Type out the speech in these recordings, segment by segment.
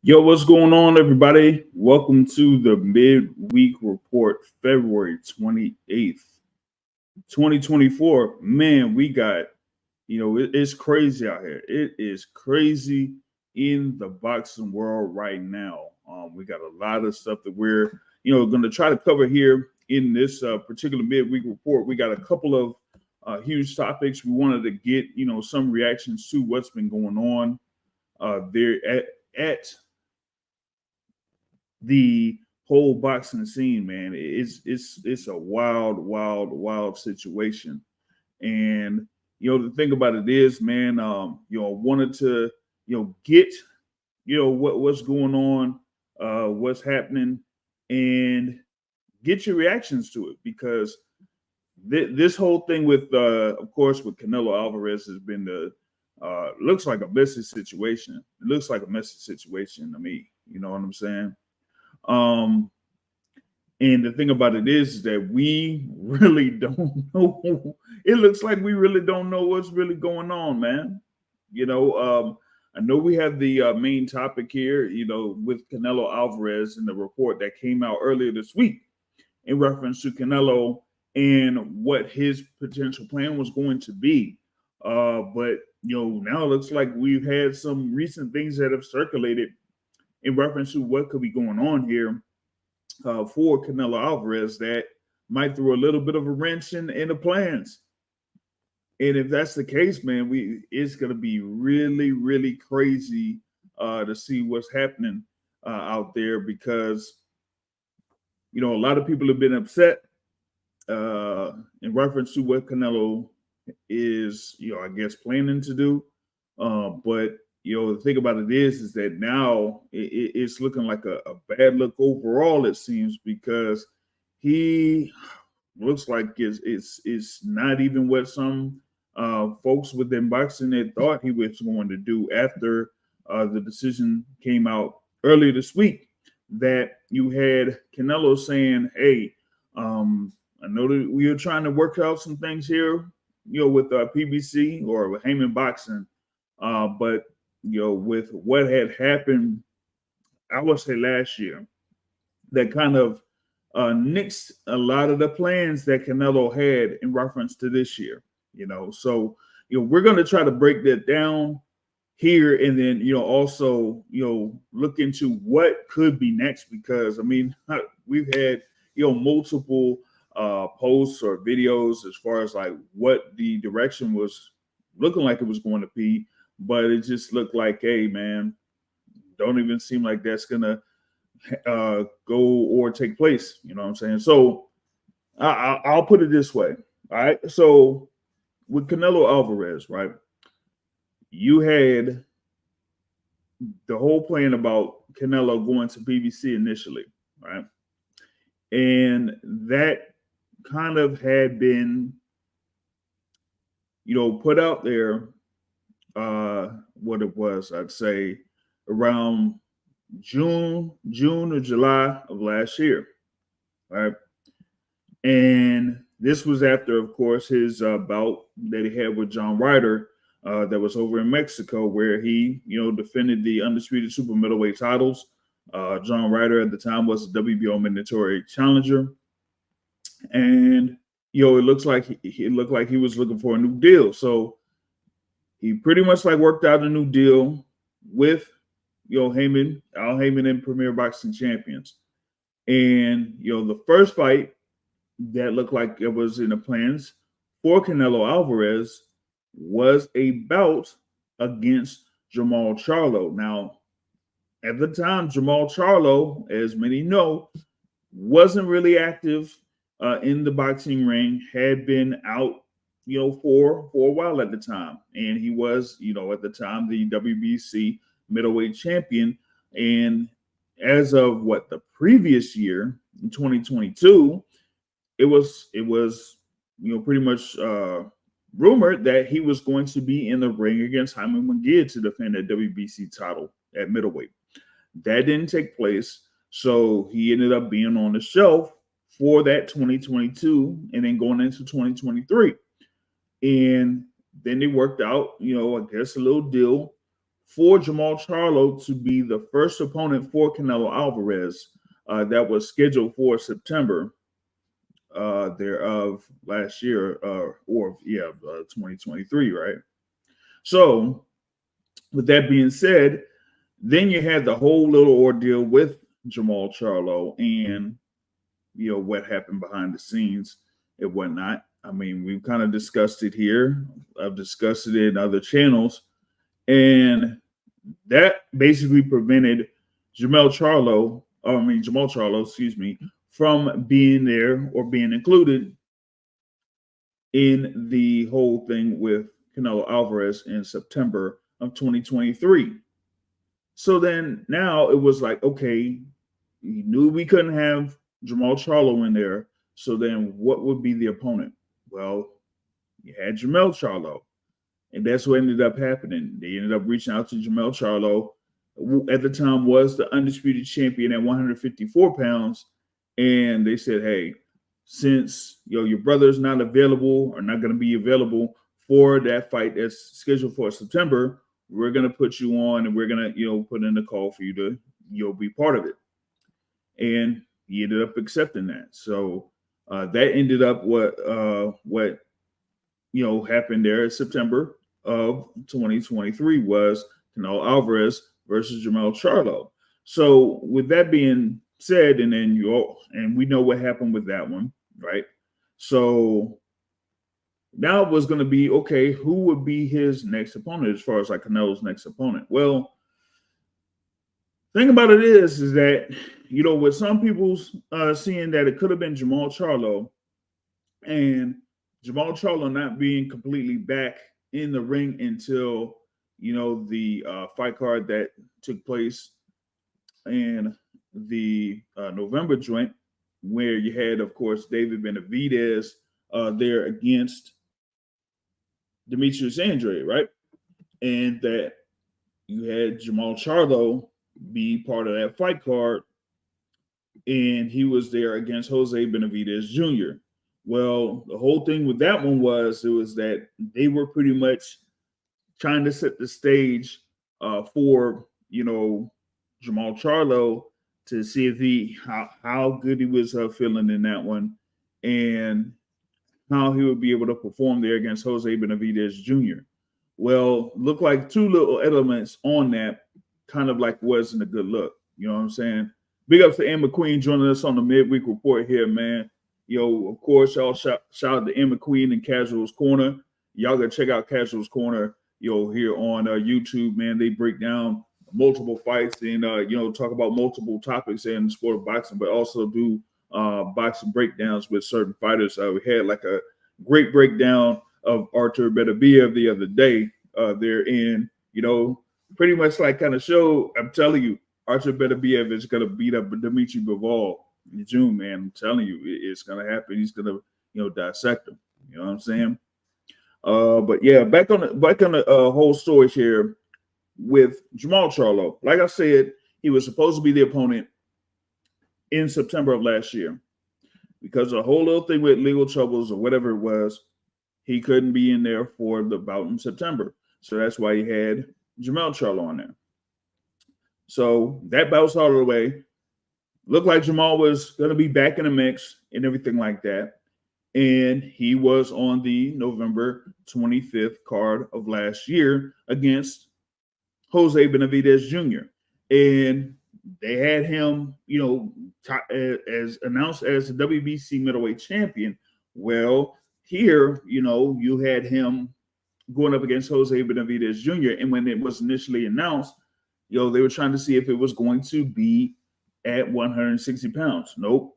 Yo, what's going on, everybody? Welcome to the Midweek Report, February 28th, 2024. Man, we got, it's crazy out here. It is crazy in the boxing world right now. We got a lot of stuff that we're, going to try to cover here in this particular Midweek Report. We got a couple of huge topics. We wanted to get, some reactions to what's been going on there at the whole boxing scene, man. It's a wild situation. And the thing about it is, man, wanted to get what's going on, what's happening, and get your reactions to it, because this whole thing with of course with Canelo Alvarez has been looks like a messy situation. It looks like a messy situation to me. You know what I'm saying? And the thing about it is that we really don't know. It looks like we really don't know what's really going on, man. I know we have the main topic here, with Canelo Alvarez and the report that came out earlier this week in reference to Canelo and what his potential plan was going to be. But now it looks like we've had some recent things that have circulated in reference to what could be going on here for Canelo Alvarez that might throw a little bit of a wrench in the plans. And if that's the case, man, it's going to be really crazy to see what's happening out there, because a lot of people have been upset in reference to what Canelo is, I guess, planning to do. But the thing about it is that now it's looking like a bad look overall, it seems, because he looks like it's not even what some folks within boxing had thought he was going to do after the decision came out earlier this week, that you had Canelo saying, hey, I know that we are trying to work out some things here, with PBC or with Heyman Boxing, but with what had happened, I would say last year, that kind of nixed a lot of the plans that Canelo had in reference to this year. So we're going to try to break that down here, and then also look into what could be next, because I mean we've had multiple posts or videos as far as like what the direction was looking like it was going to be. But it just looked like, hey, man, don't even seem like that's going to go or take place. You know what I'm saying? So I'll put it this way. All right. So with Canelo Alvarez, right, you had the whole plan about Canelo going to PBC initially, right? And that kind of had been, put out there. What it was, I'd say around June or July of last year, right? And this was after, of course, his bout that he had with John Ryder that was over in Mexico, where he, defended the undisputed super middleweight titles. John Ryder at the time was a WBO mandatory challenger, and it looked like he was looking for a new deal. So he pretty much worked out a new deal with Heyman, Al Heyman, and Premier Boxing Champions. And the first fight that looked like it was in the plans for Canelo Alvarez was a bout against Jermall Charlo. Now, at the time, Jermall Charlo, as many know, wasn't really active in the boxing ring, had been out for a while at the time. And he was, at the time, the WBC middleweight champion. And as of the previous year, in 2022, it was pretty much rumored that he was going to be in the ring against Jaime Munguia to defend that WBC title at middleweight. That didn't take place. So he ended up being on the shelf for that 2022 and then going into 2023. And then they worked out, I guess, a little deal for Jamal Charlo to be the first opponent for Canelo Alvarez that was scheduled for September thereof last year, 2023, right? So, with that being said, then you had the whole little ordeal with Jamal Charlo and what happened behind the scenes and whatnot. I mean, we've kind of discussed it here. I've discussed it in other channels, and that basically prevented Jamal Charlo, excuse me, from being there or being included in the whole thing with Canelo Alvarez in September of 2023. So then now it was like, okay, he knew we couldn't have Jamal Charlo in there. So then what would be the opponent? Well, you had Jamal Charlo. And that's what ended up happening. They ended up reaching out to Jamal Charlo, who at the time was the undisputed champion at 154 pounds. And they said, hey, since your brother's not available or not going to be available for that fight that's scheduled for September, we're going to put you on and we're going to, put in a call for you to, be part of it. And he ended up accepting that. So that ended up what happened there in September of 2023 was Canelo Alvarez versus Jamal Charlo. So with that being said, and then and we know what happened with that one, right? So now it was going to be, okay, who would be his next opponent as far as like Canelo's next opponent? Well, thing about it is that, with some people seeing that it could have been Jamal Charlo, and Jamal Charlo not being completely back in the ring until, the fight card that took place in the November joint, where you had, of course, David Benavidez there against Demetrius Andrade, right? And that you had Jamal Charlo be part of that fight card, and he was there against Jose Benavidez Jr. Well, the whole thing with that one was that they were pretty much trying to set the stage for Jamal Charlo to see if how good he was feeling in that one, and how he would be able to perform there against Jose Benavidez Jr. Well, looked like two little elements on that kind of like wasn't a good look. You know what I'm saying? Big ups to Ann McQueen joining us on the Midweek Report here, man. Of course, y'all shout out to Ann McQueen and Casuals Corner. Y'all gotta check out Casuals Corner, here on YouTube, man. They break down multiple fights and talk about multiple topics in the sport of boxing, but also do boxing breakdowns with certain fighters. We had like a great breakdown of Artur Beterbiev the other day. They're in, pretty much like kind of show. I'm telling you, Artur Beterbiev is gonna beat up Dimitri Bivol in June, man. I'm telling you, it's gonna happen. He's gonna, dissect him. You know what I'm saying? But yeah, back on the whole story here with Jamal Charlo. Like I said, he was supposed to be the opponent in September of last year. Because of a whole little thing with legal troubles or whatever it was, he couldn't be in there for the bout in September. So that's why he had Jamal Charlo on there. So that bout's out of the way. Looked like Jamal was going to be back in the mix and everything like that. And he was on the November 25th card of last year against Jose Benavidez Jr. And they had him, as announced as the WBC middleweight champion. Well, here, you had him going up against Jose Benavidez Jr. And when it was initially announced, they were trying to see if it was going to be at 160 pounds. Nope.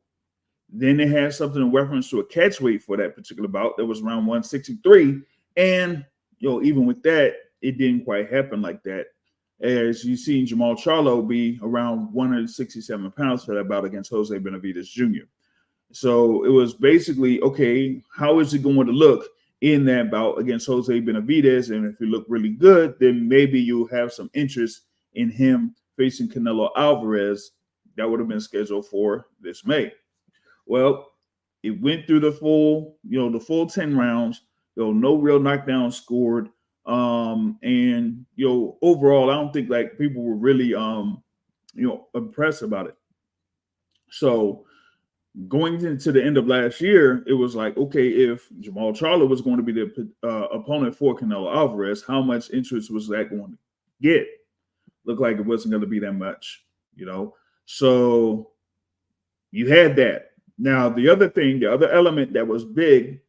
Then they had something in reference to a catch weight for that particular bout that was around 163. And, even with that, it didn't quite happen like that. As you see Jamal Charlo be around 167 pounds for that bout against Jose Benavidez Jr. So it was basically, okay, how is it going to look in that bout against Jose Benavidez? And if it looked really good, then maybe you'll have some interest in him facing Canelo Alvarez. That would have been scheduled for this May. Well, it went through the full 10 rounds. No real knockdowns scored. And overall, I don't think like people were really impressed about it. So going into the end of last year, it was like, okay, if Jamal Charlo was going to be the opponent for Canelo Alvarez, how much interest was that going to get? Looked like it wasn't going to be that much, So you had that. Now, the other element that was big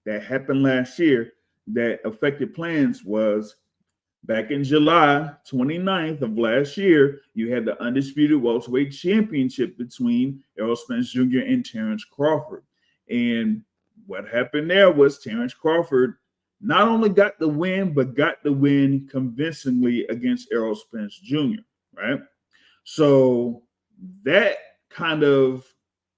that happened last year that affected plans was back in July 29th of last year, you had the undisputed welterweight championship between Errol Spence Jr. and Terrence Crawford. And what happened there was Terrence Crawford not only got the win, but got the win convincingly against Errol Spence Jr., right? So that kind of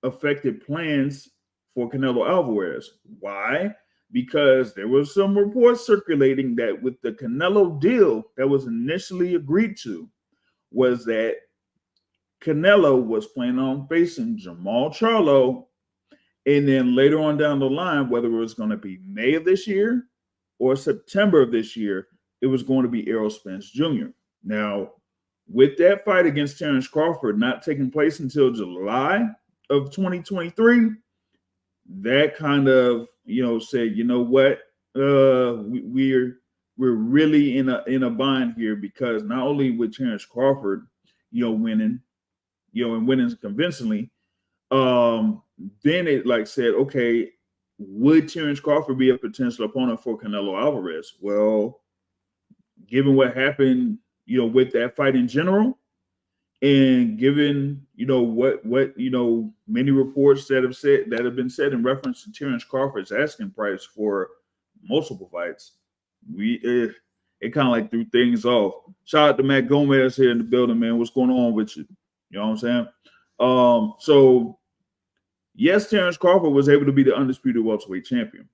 affected plans for Canelo Alvarez. Why? Because there was some reports circulating that with the Canelo deal that was initially agreed to was that Canelo was planning on facing Jamal Charlo, and then later on down the line, whether it was going to be May of this year or September of this year, it was going to be Errol Spence Jr. Now, with that fight against Terrence Crawford not taking place until July of 2023, that kind of said, what, we're really in a bind here, because not only with Terrence Crawford winning and winning convincingly, then it said, okay, would Terrence Crawford be a potential opponent for Canelo Alvarez? Well, given what happened with that fight in general, and given what many reports that have been said in reference to Terrence Crawford's asking price for multiple fights, it kind of threw things off. Shout out to Matt Gomez here in the building, man. What's going on with you? You know what I'm saying? So yes, Terrence Crawford was able to be the undisputed welterweight champion,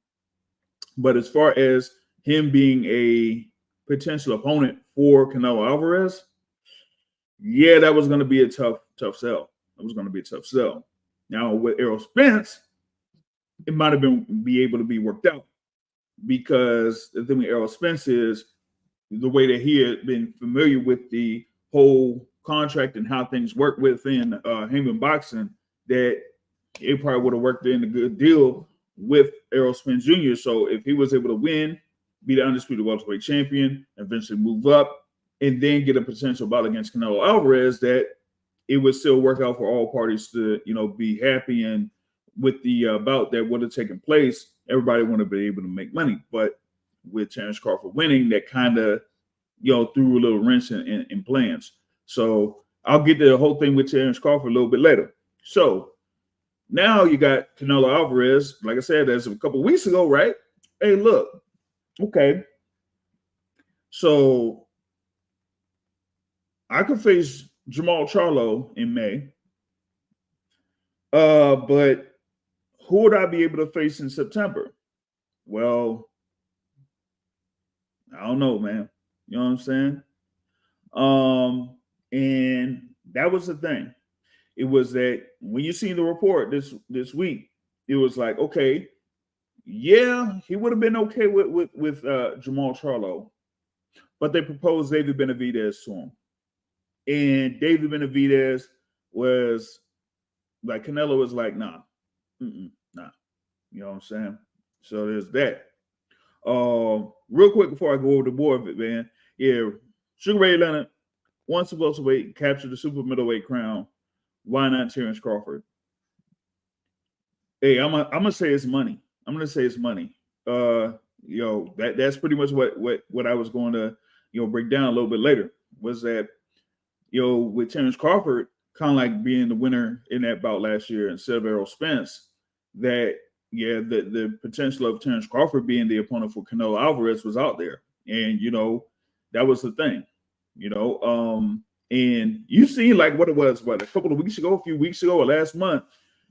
but as far as him being a potential opponent for Canelo Alvarez, yeah, that was going to be a tough sell. It was going to be a tough sell. Now with Errol Spence, it might have be able to be worked out, because the thing with Errol Spence is the way that he had been familiar with the whole contract and how things work within Haman Boxing, that it probably would have worked in a good deal with Errol Spence Jr. So if he was able to win, be the undisputed welterweight champion, eventually move up, and then get a potential bout against Canelo Alvarez, that it would still work out for all parties to, be happy. And with the bout that would have taken place, everybody would have been able to make money. But with Terrence Crawford winning, that kind of, threw a little wrench in plans. So I'll get to the whole thing with Terrence Crawford a little bit later. So now you got Canelo Alvarez, like I said, as a couple of weeks ago, right? Hey, look, okay. So I could face Jamal Charlo in May. But who would I be able to face in September? Well, I don't know, man. You know what I'm saying? And that was the thing. It was that when you see the report this week, it was like, okay, yeah, he would have been okay with Jamal Charlo, but they proposed David Benavidez to him. And David Benavidez was like, Canelo was like, nah. You know what I'm saying? So there's that. Real quick before I go over the board of it, man. Yeah, Sugar Ray Leonard wants to welterweight, capture the super middleweight crown. Why not Terrence Crawford? Hey, I'm gonna say it's money. I'm gonna say it's money. That's pretty much what I was going to break down a little bit later. Was that with Terrence Crawford kind of like being the winner in that bout last year instead of Errol Spence, that the potential of Terrence Crawford being the opponent for Canelo Alvarez was out there, and that was the thing, and you see like what it was, a couple of weeks ago, a few weeks ago, or last month,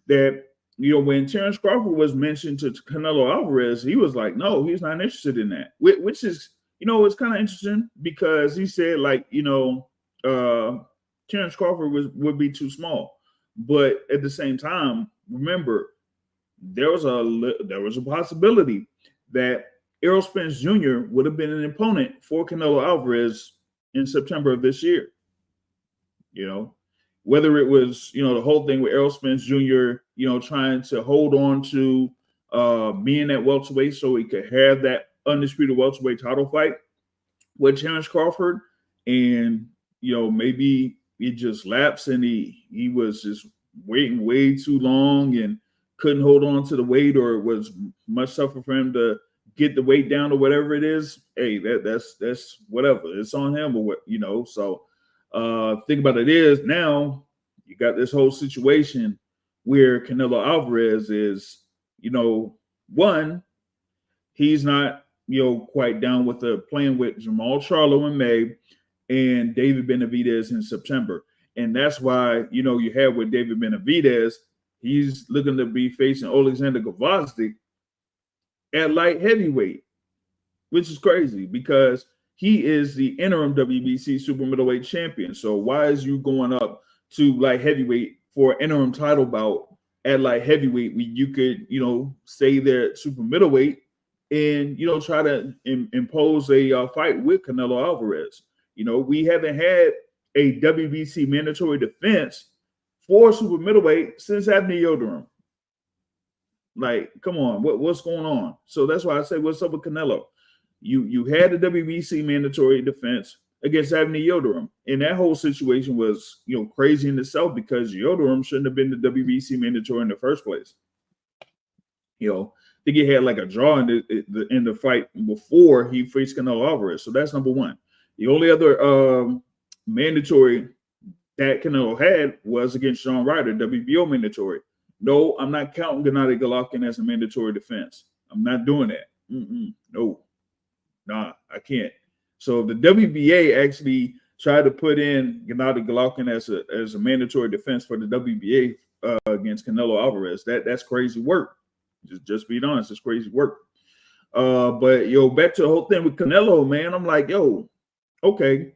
that when Terrence Crawford was mentioned to Canelo Alvarez, he was like, no, he's not interested in that, which is it's kind of interesting, because he said like Terrence Crawford would be too small, but at the same time, remember there was a possibility that Errol Spence Jr. would have been an opponent for Canelo Alvarez in September of this year. You know, whether it was, the whole thing with Errol Spence Jr., trying to hold on to being at welterweight so he could have that undisputed welterweight title fight with Terrence Crawford, and maybe it just lapsed and he was just waiting way too long and couldn't hold on to the weight, or it was much tougher for him to get the weight down or whatever it is. Hey, that's whatever. It's on him or what, So think about it is now you got this whole situation where Canelo Alvarez is, one, he's not, quite down with the playing with Jamal Charlo in May and David Benavidez in September. And that's why, you have with David Benavidez, he's looking to be facing Alexander Gvozdyk at light heavyweight, which is crazy because he is the interim WBC super middleweight champion. So why is you going up to light heavyweight for an interim title bout at light heavyweight when you could, stay there at super middleweight and, try to impose a fight with Canelo Alvarez? We haven't had a WBC mandatory defense for super middleweight since Abner Yildirim. Like, come on, what's going on? So that's why I say, what's up with Canelo? You had a WBC mandatory defense against Abner Yildirim, and that whole situation was, crazy in itself because Yildirim shouldn't have been the WBC mandatory in the first place. I think he had like a draw in the fight before he faced Canelo Alvarez. So that's number one. The only other mandatory that Canelo had was against Sean Ryder, WBO mandatory. No, I'm not counting Gennady Golovkin as a mandatory defense. I'm not doing that. No, nah, I can't. So the WBA actually tried to put in Gennady Golovkin as a mandatory defense for the WBA against Canelo Alvarez. That's crazy work. Just being honest, it's crazy work. But back to the whole thing with Canelo, man. I'm like, okay.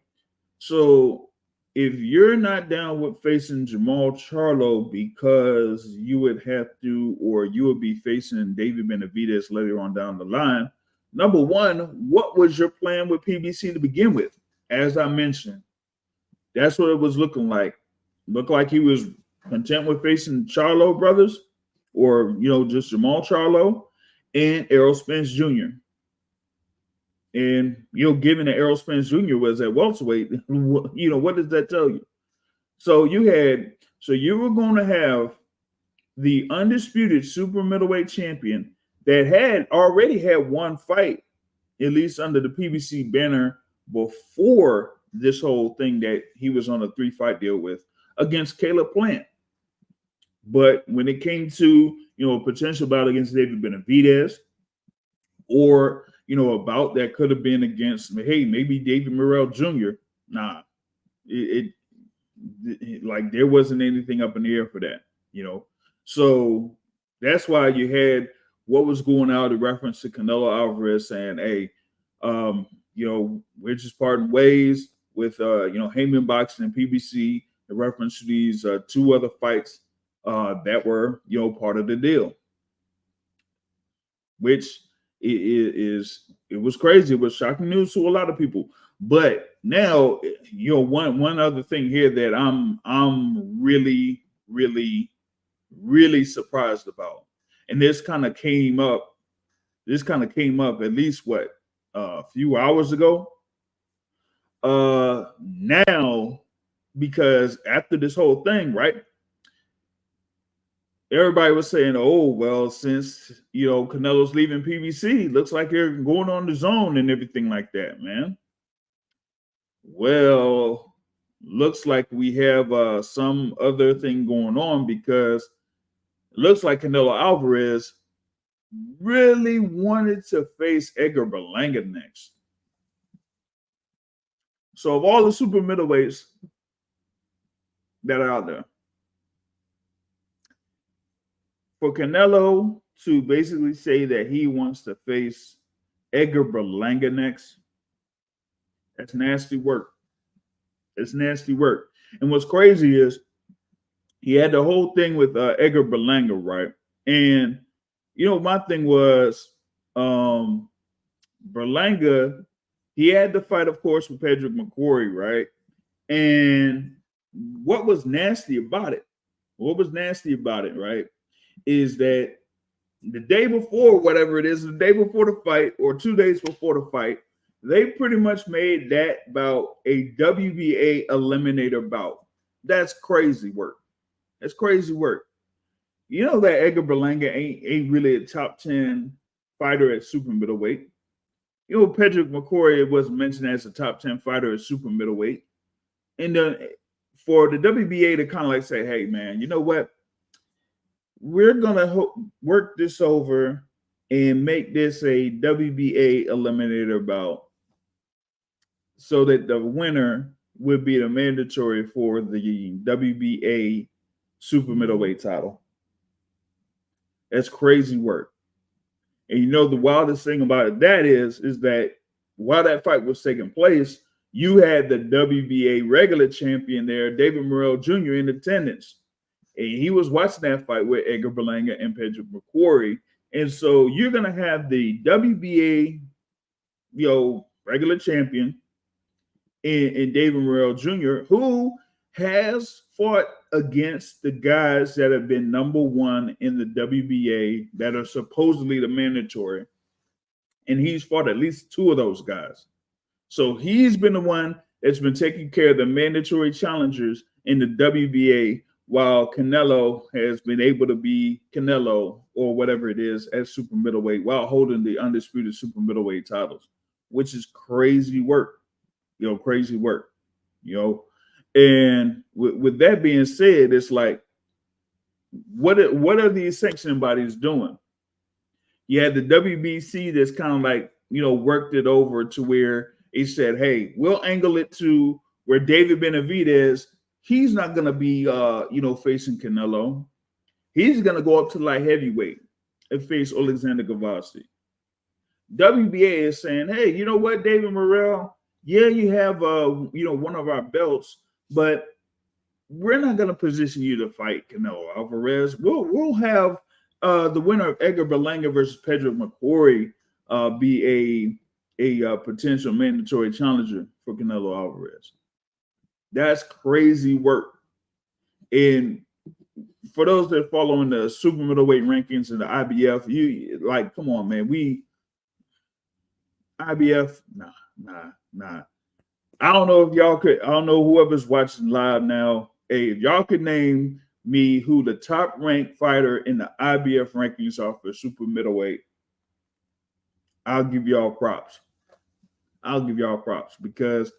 So if you're not down with facing Jamal Charlo because you would have to, or you would be facing David Benavidez later on down the line, number one, what was your plan with PBC to begin with? As I mentioned, that's what it was looking like. Looked like he was content with facing Charlo brothers, or just Jamal Charlo and Errol Spence Jr. And given that Errol Spence Jr. was at welterweight, what does that tell you? So you were going to have the undisputed super middleweight champion that had already had one fight, at least under the PBC banner, before this whole thing that he was on a 3-fight deal with, against Caleb Plant. But when it came to, a potential bout against David Benavidez, or, a bout that could have been against, maybe David Morrell Jr., nah, like there wasn't anything up in the air for that, So that's why you had what was going out in reference to Canelo Alvarez saying, hey, we're just parting ways with, Heyman Boxing and PBC in reference to these two other fights that were, part of the deal, which it was crazy. It was shocking news to a lot of people. But now, one other thing here that I'm really, really, really surprised about, and this kind of came up at least a few hours ago. Now, because after this whole thing, right? Everybody was saying, oh, well, since, Canelo's leaving PBC, looks like they're going on the zone and everything like that, man. Well, looks like we have some other thing going on, because it looks like Canelo Alvarez really wanted to face Edgar Berlanga next. So of all the super middleweights that are out there, for Canelo to basically say that he wants to face Edgar Berlanga next, that's nasty work. It's nasty work. And what's crazy is he had the whole thing with Edgar Berlanga, right? And, my thing was, Berlanga, he had the fight, of course, with Pedro McCrory, right? And what was nasty about it? Right, is that the day before, whatever it is, the day before the fight or 2 days before the fight, they pretty much made that bout a WBA eliminator bout. That's crazy work. That's crazy work. You know that Edgar Berlanga ain't really a top 10 fighter at super middleweight. You know, Pedro McCrory was mentioned as a top 10 fighter at super middleweight. And for the WBA to kind of like say, hey, man, you know what? We're going to work this over and make this a WBA eliminator bout so that the winner would be the mandatory for the WBA super middleweight title. That's crazy work. And you know, the wildest thing about that is that while that fight was taking place, you had the WBA regular champion there, David Morrell Jr., in attendance. And he was watching that fight with Edgar Berlanga and Pedro McCrory. And so you're going to have the WBA, regular champion in David Morrell Jr., who has fought against the guys that have been number one in the WBA that are supposedly the mandatory. And he's fought at least two of those guys. So he's been the one that's been taking care of the mandatory challengers in the WBA, while Canelo has been able to be Canelo or whatever it is at super middleweight while holding the undisputed super middleweight titles, which is crazy work. Crazy work. And with that being said, it's like, what are these sanctioning bodies doing? You had the WBC that's kind of like, worked it over to where it said, hey, we'll angle it to where David Benavidez, he's not going to be, facing Canelo. He's going to go up to light heavyweight and face Alexander Gavassi. WBA is saying, hey, you know what, David Morrell? Yeah, you have, one of our belts, but we're not going to position you to fight Canelo Alvarez. We'll have the winner of Edgar Berlanga versus Pedro McCrory be a potential mandatory challenger for Canelo Alvarez. That's crazy work. And for those that follow in the super middleweight rankings and the IBF, you like, come on, man. IBF, nah. I don't know if y'all could, I don't know whoever's watching live now. Hey, if y'all could name me who the top ranked fighter in the IBF rankings are for super middleweight, I'll give y'all props. Because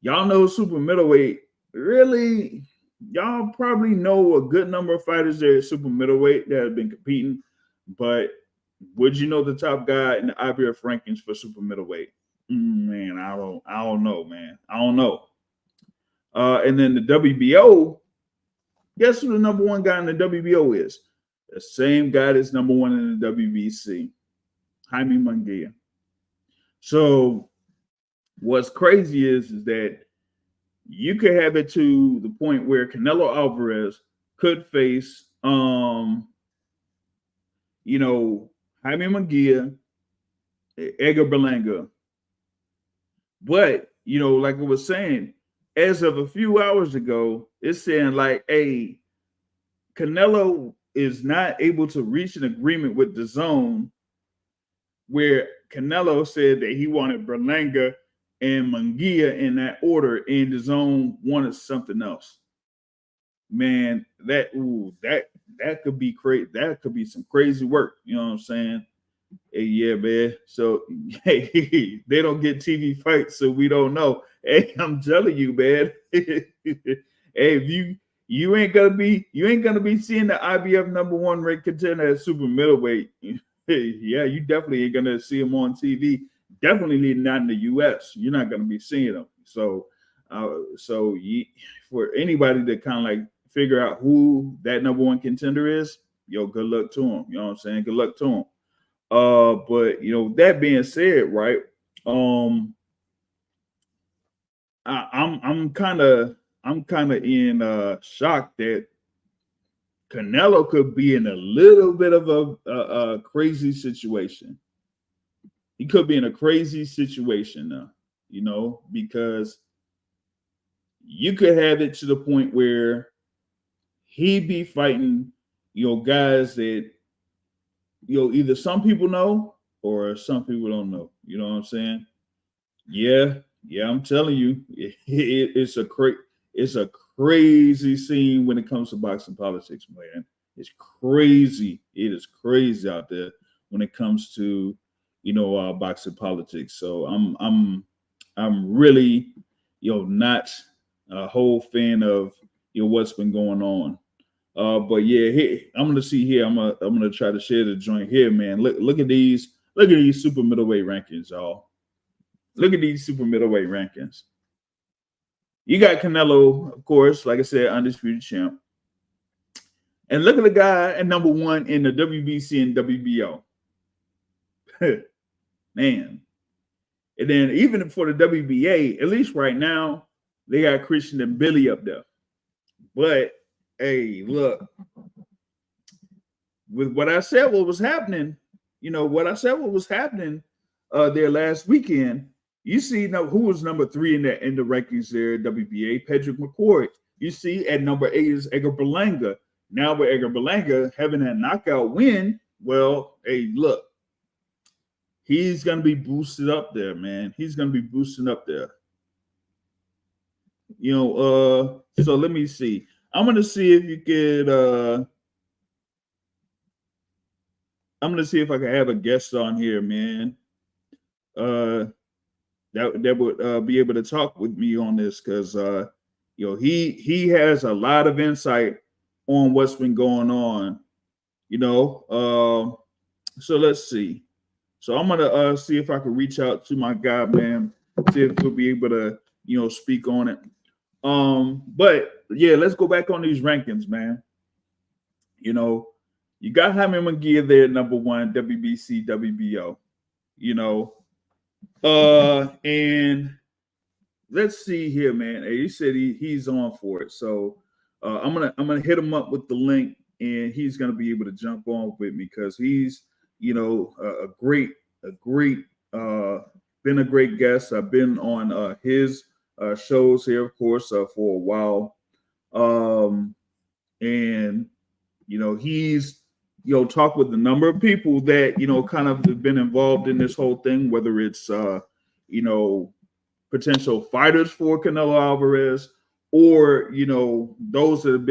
y'all know super middleweight, really, y'all probably know a good number of fighters there at super middleweight that have been competing, but would you know the top guy in the IBF rankings for super middleweight? Man, I don't know, man. I don't know. And then the WBO, guess who the number one guy in the WBO is? The same guy that's number one in the WBC, Jaime Munguia. So what's crazy is that you could have it to the point where Canelo Alvarez could face, Jaime Munguia, Edgar Berlanga. But, like I was saying, as of a few hours ago, it's saying like, hey, Canelo is not able to reach an agreement with DAZN, where Canelo said that he wanted Berlanga and Munguia in that order, and DAZN wanted something else. Man, that could be crazy. That could be some crazy work. You know what I'm saying? Hey, yeah, man. So, hey, they don't get TV fights, so we don't know. Hey, I'm telling you, man. Hey, if you ain't gonna be seeing the IBF number one ranked contender at super middleweight. Yeah, you definitely ain't gonna see him on TV. Definitely not in the US. You're not gonna be seeing him. So for anybody to kind of like figure out who that number one contender is, good luck to him. You know what I'm saying? Good luck to him. But that being said, right? I'm kind of in shock that Canelo could be in a little bit of a crazy situation. he could be in a crazy situation now, you know, because you could have it to the point where he be fighting, you know, guys that, you know, either some people know or some people don't know. You know what I'm saying? Yeah, I'm telling you, it's a crazy scene when it comes to boxing politics, man. It's crazy. It is crazy out there when it comes to, you know, boxing politics. So I'm really, you know, not a whole fan of, you know, what's been going on. But yeah, I'm gonna see here. I'm gonna try to share the joint here, man. Look at these super middleweight rankings, y'all. Look at these super middleweight rankings. You got Canelo, of course, like I said, undisputed champ. And look at the guy at number 1 in the WBC and WBO. Man. And then even for the WBA, at least right now, they got Christian and Billy up there. But hey, look, with what I said, what was happening, you know, what was happening there last weekend, you see now who was number 3 in the rankings there, WBA, Patrick McCoy. You see at number 8 is Edgar Berlanga. Now with Edgar Berlanga having that knockout win, well, hey, look, he's going to be boosted up there, man. He's going to be boosting up there. You know, so let me see. I'm going to see if you could, I'm going to see if I can have a guest on here, man. That would be able to talk with me on this because, you know, he has a lot of insight on what's been going on, you know. So let's see. So I'm going to see if I can reach out to my guy, man, see if he'll be able to, you know, speak on it. But yeah, let's go back on these rankings, man. You know, you got Jaime Munguia there, number 1, WBC, WBO, you know. And let's see here, man. He said he's on for it. So I'm gonna hit him up with the link, and he's gonna be able to jump on with me because he's, you know, been a great guest. I've been on his shows here, of course, for a while. And you know, he's, you know, talked with a number of people that, you know, kind of have been involved in this whole thing, whether it's you know, potential fighters for Canelo Alvarez, or, you know, those that have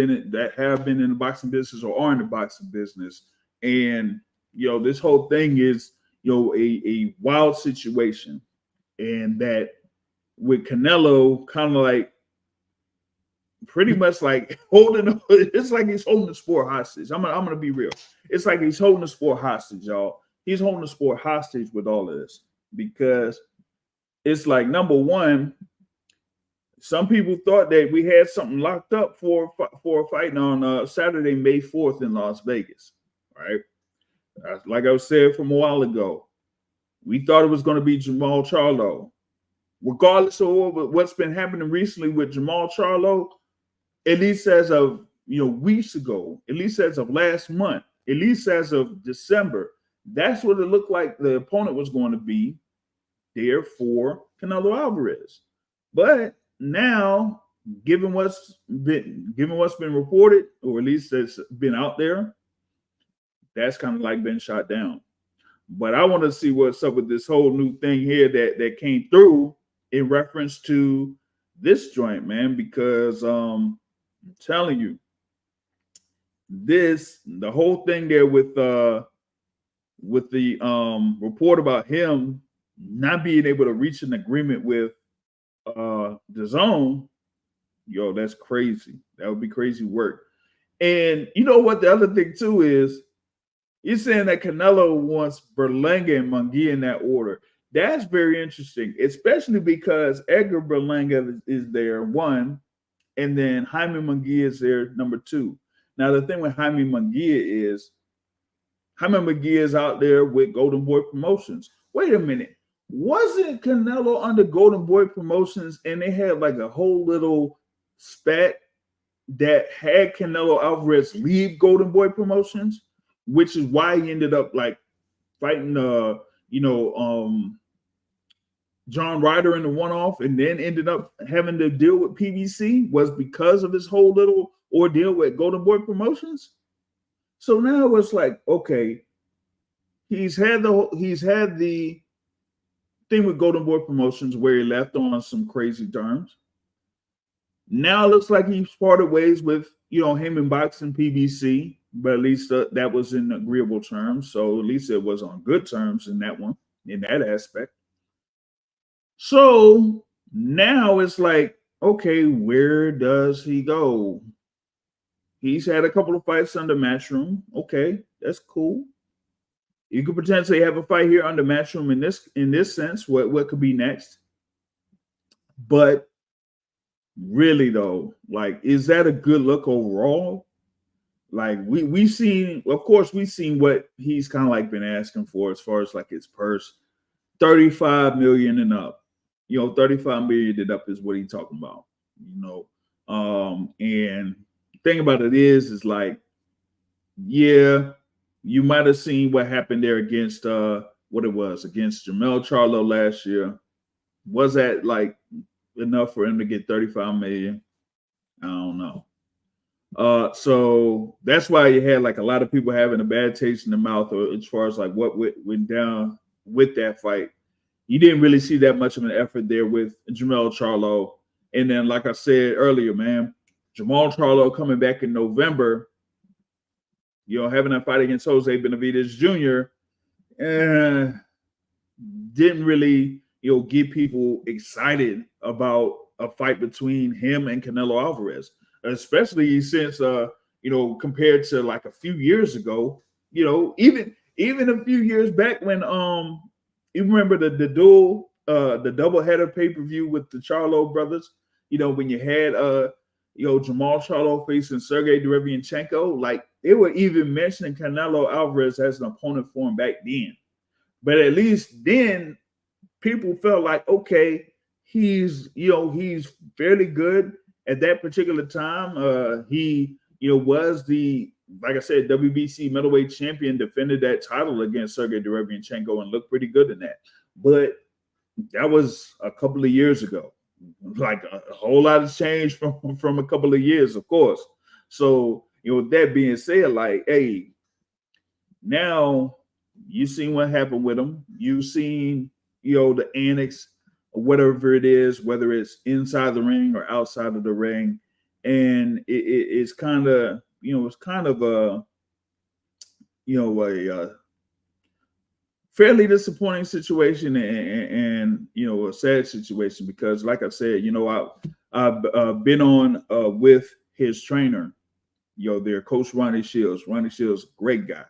been in the boxing business or are in the boxing business. And, you know, this whole thing is, you know, a wild situation. And that with Canelo kind of like pretty much like it's like he's holding the sport hostage. I'm gonna be real. It's like he's holding the sport hostage, y'all. He's holding the sport hostage with all of this because it's like, number one, some people thought that we had something locked up for a fight on Saturday, May 4th in Las Vegas, right? Like I said from a while ago, we thought it was going to be Jamal Charlo. Regardless of what's been happening recently with Jamal Charlo, at least as of, you know, weeks ago, at least as of last month, at least as of December, that's what it looked like the opponent was going to be there for Canelo Alvarez. But now, given what's been reported, or at least that's been out there, that's kind of like been shot down. But I want to see what's up with this whole new thing here that came through in reference to this joint, man, because I'm telling you, the whole thing there with the report about him not being able to reach an agreement with DAZN, yo, that's crazy. That would be crazy work. And you know what? The other thing too is you're saying that Canelo wants Berlanga and Munguia in that order. That's very interesting, especially because Edgar Berlanga is there, 1, and then Jaime Munguia is there, number 2. Now, the thing with Jaime Munguia is out there with Golden Boy Promotions. Wait a minute. Wasn't Canelo under Golden Boy Promotions and they had like a whole little spat that had Canelo Alvarez leave Golden Boy Promotions, which is why he ended up like fighting John Ryder in the one-off and then ended up having to deal with PBC was because of his whole little ordeal with Golden Boy Promotions. So now it's like, okay, he's had the thing with Golden Boy Promotions where he left on some crazy terms. Now it looks like he's parted ways with him Boxing PBC, but at least that was in agreeable terms. So at least it was on good terms in that aspect. So now it's like, okay, where does he go? He's had a couple of fights under Matchroom. Okay, that's cool. You could potentially have a fight here under Matchroom in this sense. What could be next? But really though, like, is that a good look overall? Like we've seen what he's kind of like been asking for as far as like his purse, 35 million and up. 35 million and up is what he's talking about. And the thing about it is like, yeah, you might have seen what happened there against against Jamel Charlo last year. Was that like enough for him to get 35 million? I don't know. So that's why you had like a lot of people having a bad taste in the mouth as far as like what went down with that fight. You didn't really see that much of an effort there with Jamel Charlo. And then, like I said earlier, man, Jamal Charlo coming back in November, having a fight against Jose Benavidez Jr., didn't really, get people excited about a fight between him and Canelo Alvarez, especially since, compared to like a few years ago, even a few years back when, you remember the duel, the doubleheader pay-per-view with the Charlo brothers, when you had, Jamal Charlo facing Sergey Derevianchenko, like they were even mentioning Canelo Alvarez as an opponent for him back then. But at least then people felt like, okay, he's fairly good at that particular time. He, was the, like I said, WBC middleweight champion, defended that title against Sergey Derevianchenko and looked pretty good in that. But that was a couple of years ago. Like a whole lot has changed from a couple of years, of course. So, with that being said, like, hey, now you've seen what happened with him. You've seen, the annex or whatever it is, whether it's inside the ring or outside of the ring. And it's kind of, a fairly disappointing situation and a sad situation because, like I said, I've been on with his trainer, their coach Ronnie Shields. Ronnie Shields, great guy.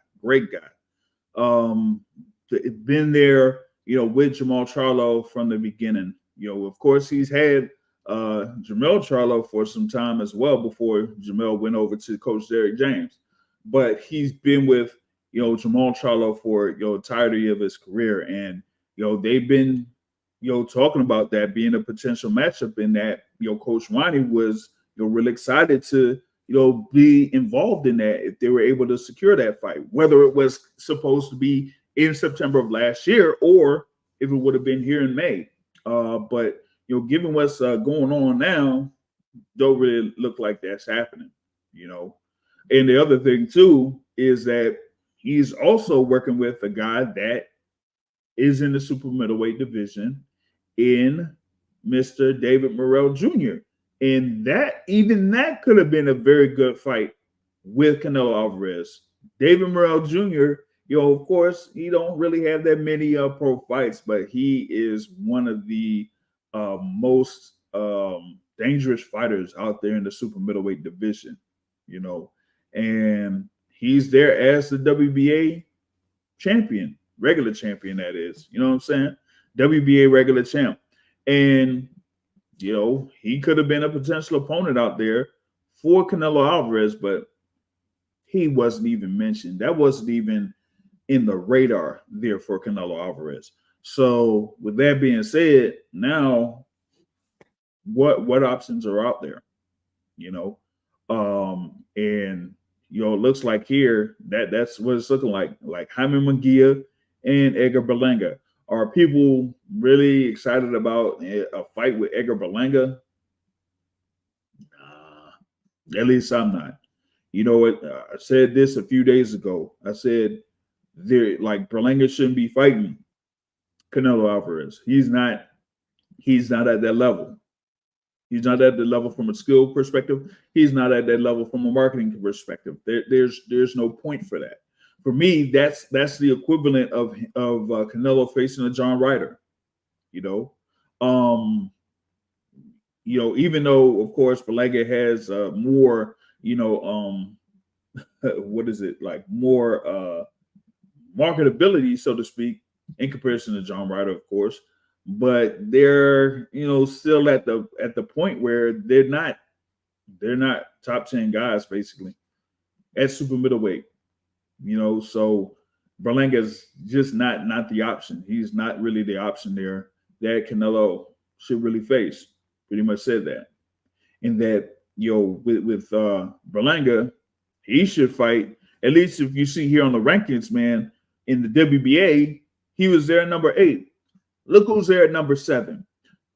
Been there, with Jamal Charlo from the beginning. Of course, he's had Jamel Charlo for some time as well before Jamel went over to Coach Derek James. But he's been with Jamal Charlo for entirety of his career, and they've been talking about that being a potential matchup in that Coach Ronnie was really excited to be involved in that if they were able to secure that fight, whether it was supposed to be in September of last year or if it would have been here in May. But given what's going on now, don't really look like that's happening. And the other thing too is that he's also working with a guy that is in the super middleweight division in Mr. David Morrell Jr. And that could have been a very good fight with Canelo Alvarez. David Morrell Jr., of course, he don't really have that many pro fights, but he is one of the most dangerous fighters out there in the super middleweight division, and he's there as the WBA champion, regular champion, that is. You know what I'm saying? WBA regular champ. And, he could have been a potential opponent out there for Canelo Alvarez, but he wasn't even mentioned. That wasn't even in the radar there for Canelo Alvarez. So with that being said, now what options are out there? And it looks like here that's what it's looking like. Like Jaime Munguia and Edgar Berlanga. Are people really excited about a fight with Edgar Berlanga? At least I'm not. You know what? I said this a few days ago. I said Berlanga shouldn't be fighting Canelo Alvarez. He's not. He's not at that level. He's not at the level from a skill perspective. He's not at that level from a marketing perspective. There's no point for that. For me, that's the equivalent of Canelo facing a John Ryder. You know, even though of course Berlanga has more, what is it like more marketability, so to speak, in comparison to John Ryder, of course. But they're still at the point where they're not top 10 guys basically at super middleweight. So Berlanga's just not the option. He's not really the option there that Canelo should really face. Pretty much said that. And that with Berlanga, he should fight. At least if you see here on the rankings, man, in the WBA, he was there at number 8. Look who's there at number 7.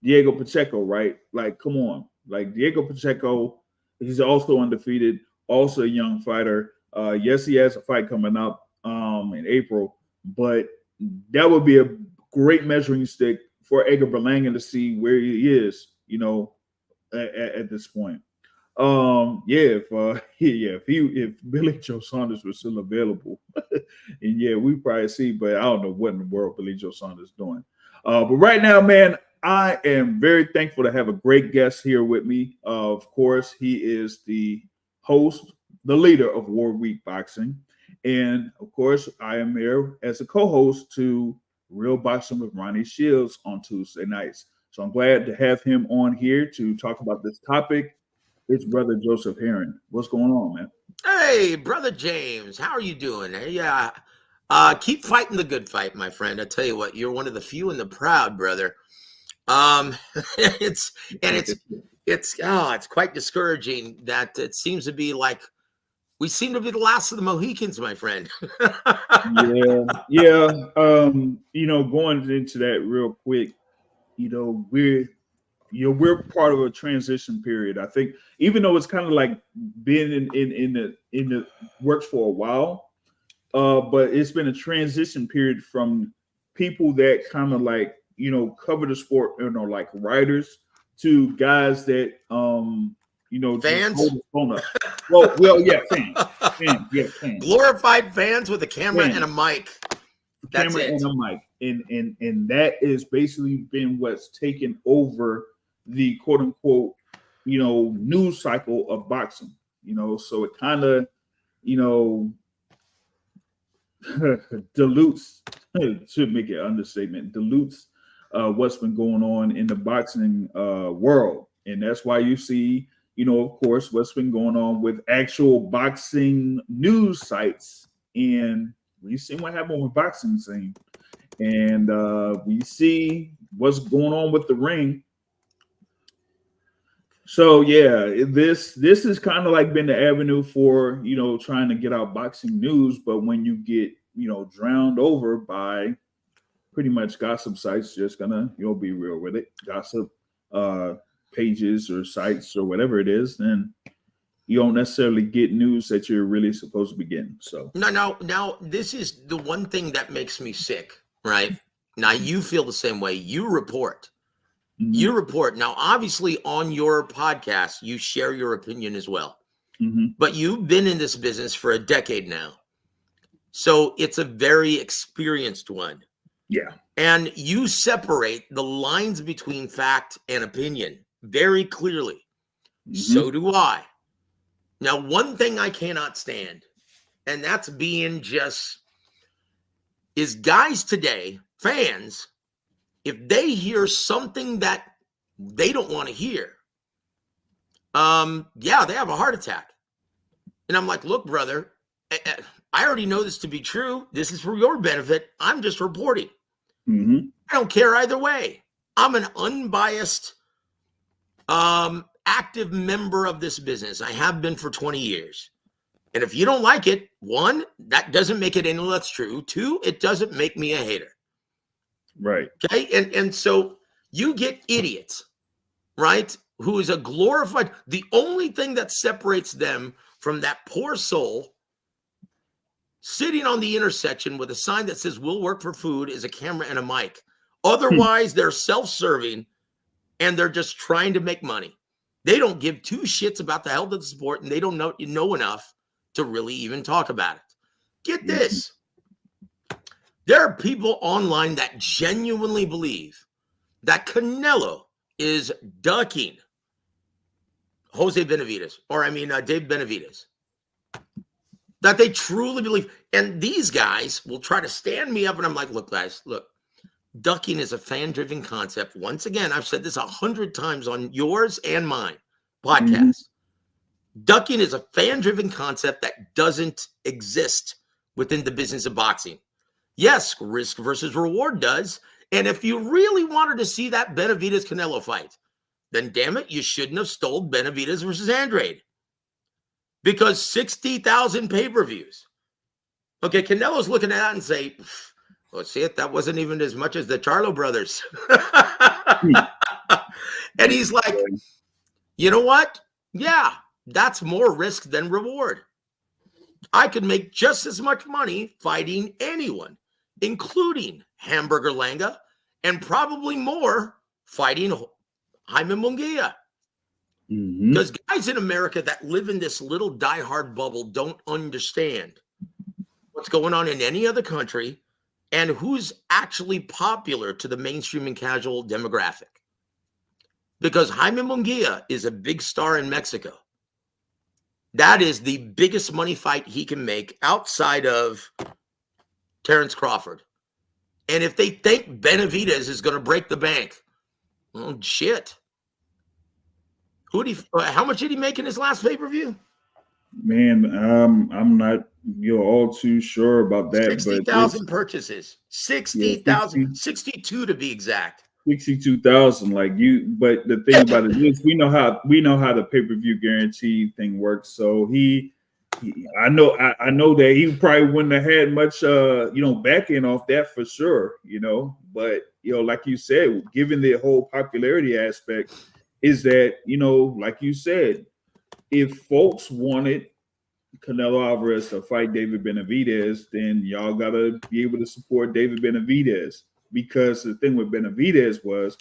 Diego Pacheco, right? Like, come on. Like, Diego Pacheco, he's also undefeated, also a young fighter. Yes, he has a fight coming up in April, but that would be a great measuring stick for Edgar Berlanga to see where he is, at this point. If Billy Joe Saunders was still available, and we'd probably see, but I don't know what in the world Billy Joe Saunders is doing. But right now, man, I am very thankful to have a great guest here with me. Of course, he is the host, the leader of War Week Boxing. And of course, I am here as a co-host to Real Boxing with Ronnie Shields on Tuesday nights. So I'm glad to have him on here to talk about this topic. It's Brother Joseph Herring. What's going on, man? Hey, Brother James, how are you doing? Yeah. Keep fighting the good fight, my friend. I tell you what, you're one of the few and the proud, brother. It's quite discouraging that it seems to be like we seem to be the last of the Mohicans, my friend. Yeah. Going into that real quick, we're part of a transition period. I think, even though it's kind of like been in the works for a while. But it's been a transition period from people that kind of like, cover the sport, like writers, to guys that, fans. Just hold the phone up. Well, yeah, fans. Glorified fans with a camera and a mic. That's camera it. And a mic, and that is basically been what's taken over the quote unquote, news cycle of boxing. So it kind of, dilutes, should make it an understatement, dilutes what's been going on in the boxing world. And that's why you see, of course, what's been going on with actual boxing news sites. And we see what happened with boxing scene. And we see what's going on with the ring. So this has kind of like been the avenue for trying to get out boxing news, but when you get drowned over by pretty much gossip sites, just gonna be real with it, gossip pages or sites or whatever it is, then you don't necessarily get news that you're really supposed to be getting. So now this is the one thing that makes me sick, right? Now you feel the same way. You report. Mm-hmm. You report. Now, obviously, on your podcast, you share your opinion as well. Mm-hmm. But you've been in this business for a decade now. So it's a very experienced one. Yeah. And you separate the lines between fact and opinion very clearly. Mm-hmm. So do I. Now, one thing I cannot stand, and that's is guys today, fans, if they hear something that they don't want to hear, they have a heart attack. And I'm like, look, brother, I already know this to be true. This is for your benefit. I'm just reporting. Mm-hmm. I don't care either way. I'm an unbiased, active member of this business. I have been for 20 years. And if you don't like it, one, that doesn't make it any less true. Two, it doesn't make me a hater. Right. Okay. And so you get idiots, right? Who is a glorified, the only thing that separates them from that poor soul sitting on the intersection with a sign that says we'll work for food is a camera and a mic. Otherwise, they're self-serving and they're just trying to make money. They don't give two shits about the health of the sport, and they don't know enough to really even talk about it. Get this. There are people online that genuinely believe that Canelo is ducking Dave Benavidez. That they truly believe. And these guys will try to stand me up, and I'm like, look, guys, look, ducking is a fan-driven concept. Once again, I've said this 100 times on yours and mine podcast. Ducking is a fan-driven concept that doesn't exist within the business of boxing. Yes, risk versus reward does. And if you really wanted to see that Benavidez-Canelo fight, then damn it, you shouldn't have stole Benavidez versus Andrade. Because 60,000 pay-per-views. Okay, Canelo's looking at that and say, well, see it, that wasn't even as much as the Charlo brothers. And he's like, you know what? Yeah, that's more risk than reward. I could make just as much money fighting anyone, including Hamburger Langa, and probably more fighting Jaime Munguia. Because guys in America that live in this little diehard bubble don't understand what's going on in any other country and who's actually popular to the mainstream and casual demographic. Because Jaime Munguia is a big star in Mexico. That is the biggest money fight he can make outside of Terrence Crawford. And if they think Benavidez is going to break the bank, well, shit. How much did he make in his last pay-per-view? Man, I'm not all too sure about that. 60,000 purchases. 60,000. 62 to be exact. 62,000. But the thing about it is we know how the pay-per-view guarantee thing works. So I know that he probably wouldn't have had much back end off that for sure, But like you said, given the whole popularity aspect, is that, like you said, if folks wanted Canelo Alvarez to fight David Benavidez, then y'all got to be able to support David Benavidez. Because the thing with Benavidez was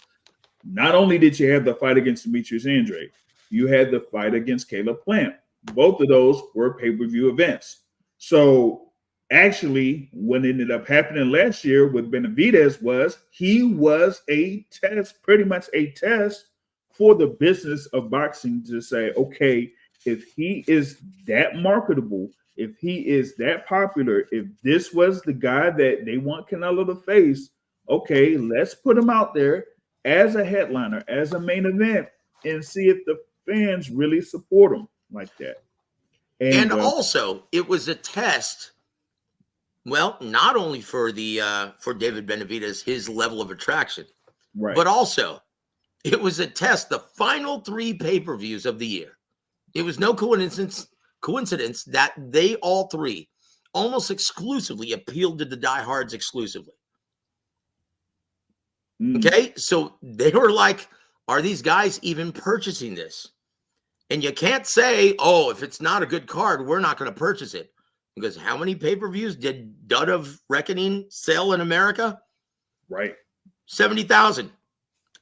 not only did you have the fight against Demetrius Andrade, you had the fight against Caleb Plant. Both of those were pay-per-view events. So actually, what ended up happening last year with Benavidez was he was pretty much a test for the business of boxing to say, okay, if he is that marketable, if he is that popular, if this was the guy that they want Canelo to face, okay, let's put him out there as a headliner, as a main event, and see if the fans really support him like that. And also, it was a test. Well, not only for David Benavidez, his level of attraction, right, but also it was a test. The final 3 pay-per-views of the year. It was no coincidence that they all 3 almost exclusively appealed to the diehards exclusively. Okay, so they were like, are these guys even purchasing this? And you can't say, oh, if it's not a good card, we're not going to purchase it. Because how many pay-per-views did Dud of Reckoning sell in America? Right. 70,000.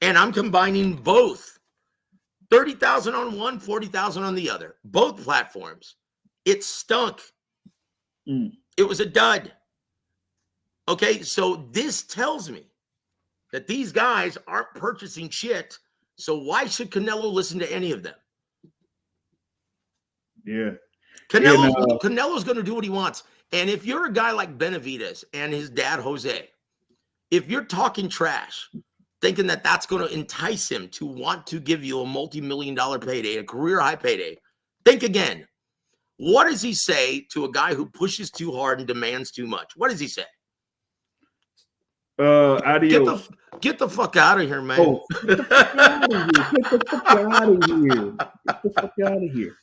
And I'm combining both. 30,000 on one, 40,000 on the other. Both platforms. It stunk. It was a dud. Okay, so this tells me that these guys aren't purchasing shit. So why should Canelo listen to any of them? Yeah. Canelo's going to do what he wants. And if you're a guy like Benavidez and his dad, Jose, if you're talking trash, thinking that that's going to entice him to want to give you a multi-million-dollar payday, a career-high payday, think again. What does he say to a guy who pushes too hard and demands too much? What does he say? Adios. Get the fuck out of here, man. Oh, get the fuck out of here. Get the fuck out of here. Get the fuck out of here.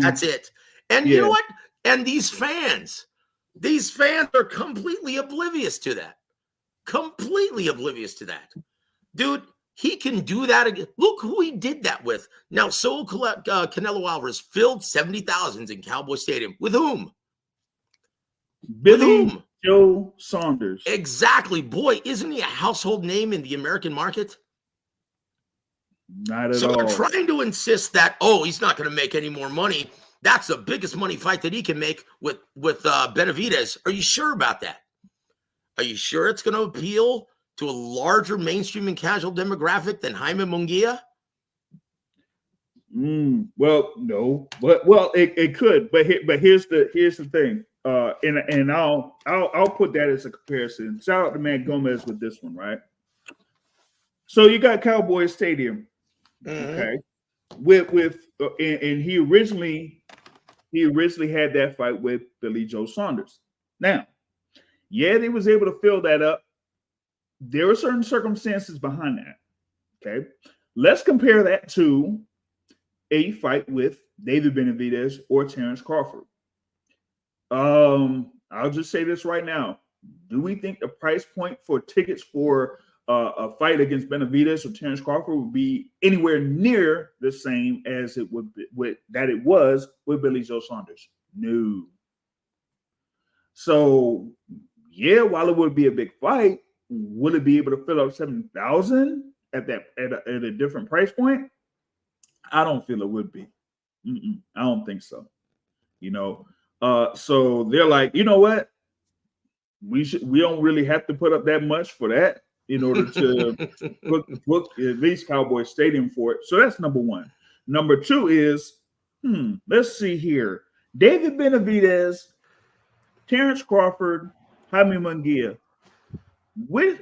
That's it. And you know what? And these fans are completely oblivious to that. Completely oblivious to that. Dude, he can do that again. Look who he did that with. Now, Canelo Alvarez filled 70,000 in Cowboy Stadium. With whom? Billy Joe Saunders. Exactly. Boy, isn't he a household name in the American market? Not at all. So they're trying to insist that, he's not going to make any more money. That's the biggest money fight that he can make with Benavidez. Are you sure about that? Are you sure it's going to appeal to a larger mainstream and casual demographic than Jaime Munguia? Well, no, but it could. But here's the thing. And I'll put that as a comparison. Shout out to Man Gomez with this one, right? So you got Cowboy Stadium, okay? And he originally had that fight with Billy Joe Saunders. Now, yeah, they was able to fill that up. There are certain circumstances behind that. Okay, let's compare that to a fight with David Benavidez or Terrence Crawford. I'll just say this right now. Do we think the price point for tickets for a fight against Benavidez or Terrence Crawford would be anywhere near the same as it would be it was with Billy Joe Saunders? No. So, yeah, while it would be a big fight, would it be able to fill up 7,000 at a different price point? I don't feel it would be. I don't think so. So they're like, you know what? We don't really have to put up that much for that in order to book at least Cowboy Stadium for it. So that's number one. Number two is, let's see here. David Benavidez, Terrence Crawford, Jaime Munguia. Which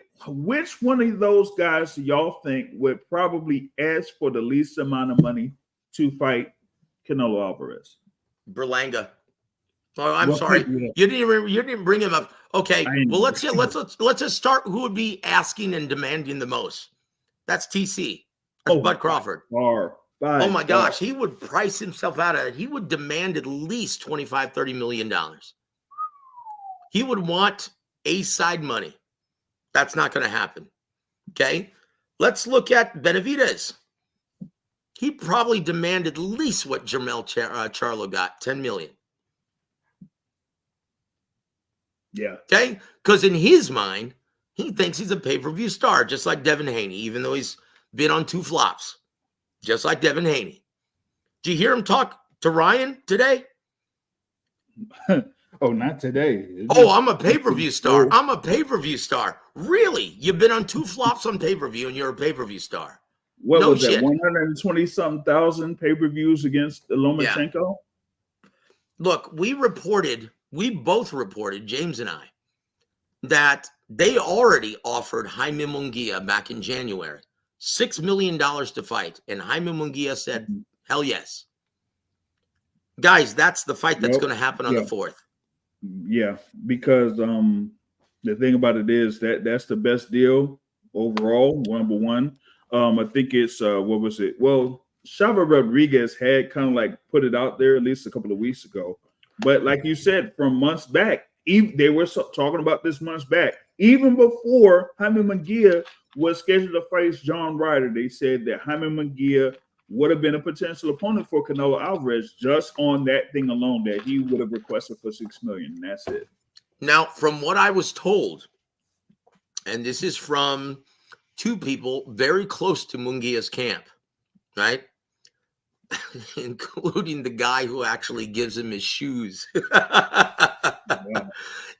one of those guys do y'all think would probably ask for the least amount of money to fight Canelo Alvarez? Berlanga. Oh, I'm sorry. You didn't bring him up. Okay. Well, let's just start. Who would be asking and demanding the most? That's TC. That's Bud Crawford. Oh my gosh, he would price himself out of it. He would demand at least $25-30 million. He would want A-side money. That's not going to happen. Okay. Let's look at Benavidez. He probably demanded at least what Jermell Charlo got, $10 million. Yeah. Okay. Because in his mind, he thinks he's a pay-per-view star, just like Devin Haney, even though he's been on 2 flops, just like Devin Haney. Did you hear him talk to Ryan today? Oh, not today. I'm a pay-per-view star. I'm a pay-per-view star. Really? You've been on 2 flops on pay-per-view and you're a pay-per-view star. What was that? 120-something thousand pay-per-views against Lomachenko? Yeah. Look, we both reported, James and I, that they already offered Jaime Munguia back in January $6 million to fight. And Jaime Munguia said, hell yes. Guys, that's the fight that's going to happen on the 4th. Yeah, because the thing about it is that's the best deal overall, number one. I think it's what was it? Well, Chava Rodriguez had kind of like put it out there at least a couple of weeks ago. But like you said, from months back, they were talking about this months back. Even before Jaime Munguia was scheduled to face John Ryder, they said that Jaime Munguia would have been a potential opponent for Canelo Alvarez just on that thing alone, that he would have requested for $6 million. And that's it. Now, from what I was told, and this is from 2 people very close to Munguia's camp, right? Including the guy who actually gives him his shoes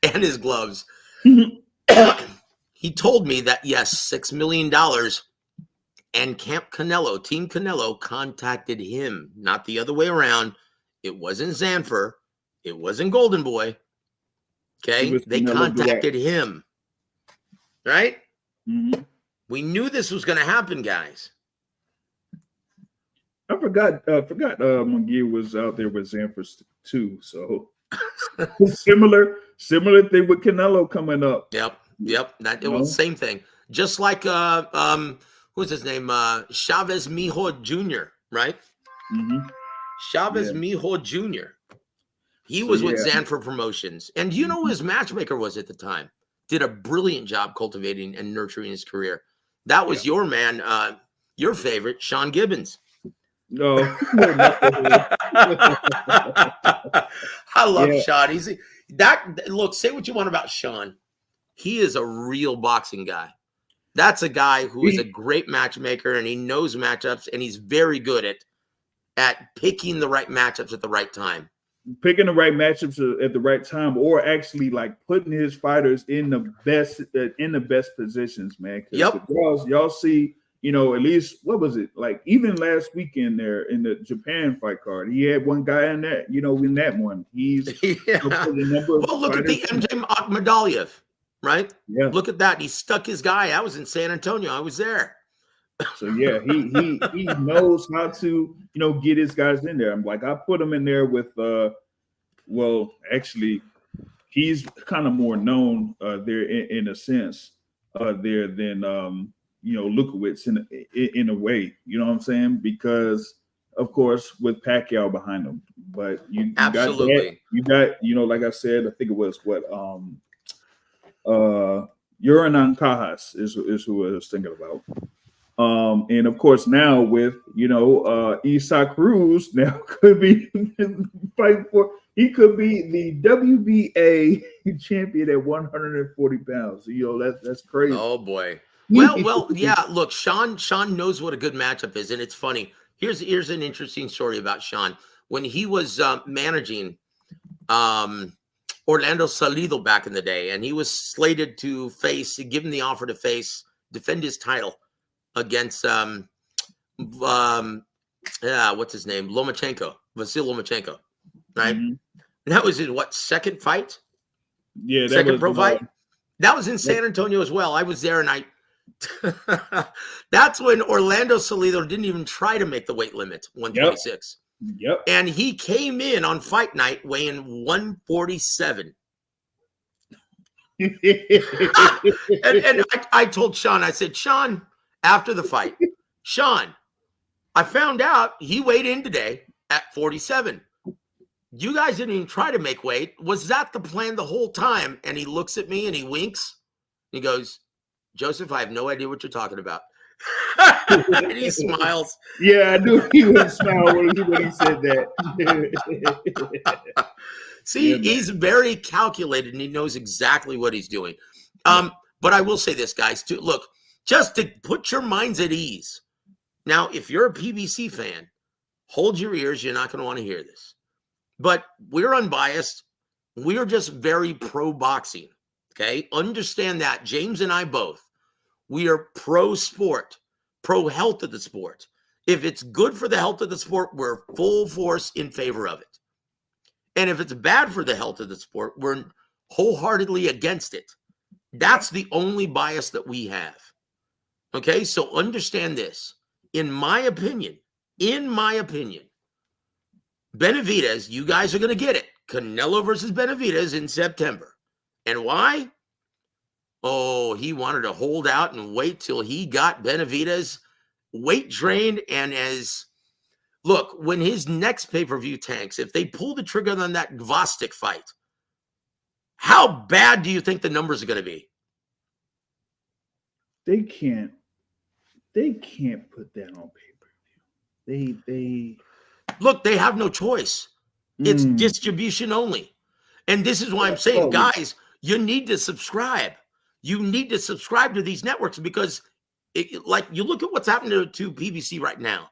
and his gloves. He told me that, yes, $6 million, and Camp Canelo, Team Canelo, contacted him, not the other way around. It wasn't Zanfer. It wasn't Golden Boy. Okay? They contacted him. Right? Mm-hmm. We knew this was going to happen, guys. I forgot Munguia was out there with Zanfer too. So similar thing with Canelo coming up. Yep. That it was the same thing. Just like who's his name? Chavez Mijo Jr., right? Mm-hmm. Chavez Mijo Jr. He So, was with yeah. Zanfer Promotions. And you know who his matchmaker was at the time? Did a brilliant job cultivating and nurturing his career. That was your man, your favorite, Sean Gibbons. No. I love Sean. Look, say what you want about Sean. He is a real boxing guy. That's a guy who is a great matchmaker, and he knows matchups, and he's very good at picking the right matchups at the right time. Picking the right matchups at the right time, or actually like putting his fighters in the best positions, man. Yep. Y'all see, you know, at least what was it like? Even last weekend there in the Japan fight card, he had one guy in that. You know, in that one, he's look at the MJ Akhmadaliev, right? Yeah. Look at that. He stuck his guy. I was in San Antonio. I was there. So yeah, he knows how to, you know, get his guys in there. I'm like, I put him in there with well, actually, he's kind of more known there in a sense there than you know, Lukowitz in a way, you know what I'm saying? Because of course with Pacquiao behind him, but you got that, you got, you know, like I said, I think it was what Urinan Cajas is who I was thinking about. And of course now with, you know, Isaac Cruz now could be fighting for, he could be the WBA champion at 140 pounds. You know, that's crazy. Oh boy. Well, yeah, look, Sean knows what a good matchup is. And it's funny. Here's an interesting story about Sean. When he was managing Orlando Salido back in the day, and he was slated to give him the offer to defend his title against what's his name? Vasil Lomachenko, right? Mm-hmm. That was his second fight? Yeah, second pro fight. That was in San Antonio as well. I was there, and that's when Orlando Salido didn't even try to make the weight limit, 126. Yep. And he came in on fight night weighing 147. and I told Sean, I said, Sean, after the fight, Sean, I found out he weighed in today at 47. You guys didn't even try to make weight. Was that the plan the whole time? And he looks at me and he winks. He goes, Joseph, I have no idea what you're talking about. And he smiles. Yeah, I knew he would smile when he said that. See, he's very calculated and he knows exactly what he's doing. But I will say this, guys, too. Look, just to put your minds at ease. Now, if you're a PBC fan, hold your ears. You're not going to want to hear this. But we're unbiased. We're just very pro-boxing, okay? Understand that. James and I both. We are pro-sport, pro-health of the sport. If it's good for the health of the sport, we're full force in favor of it. And if it's bad for the health of the sport, we're wholeheartedly against it. That's the only bias that we have. Okay, so understand this. In my opinion, Benavidez, you guys are going to get it. Canelo versus Benavidez in September. And why? Oh, he wanted to hold out and wait till he got Benavidez weight trained. And look, when his next pay-per-view tanks, if they pull the trigger on that Gvozdyk fight, how bad do you think the numbers are going to be? They can't put that on pay-per-view. They Look, they have no choice. It's distribution only. And this is why I'm saying, guys, you need to subscribe. You need to subscribe to these networks because like you look at what's happening to PBC right now.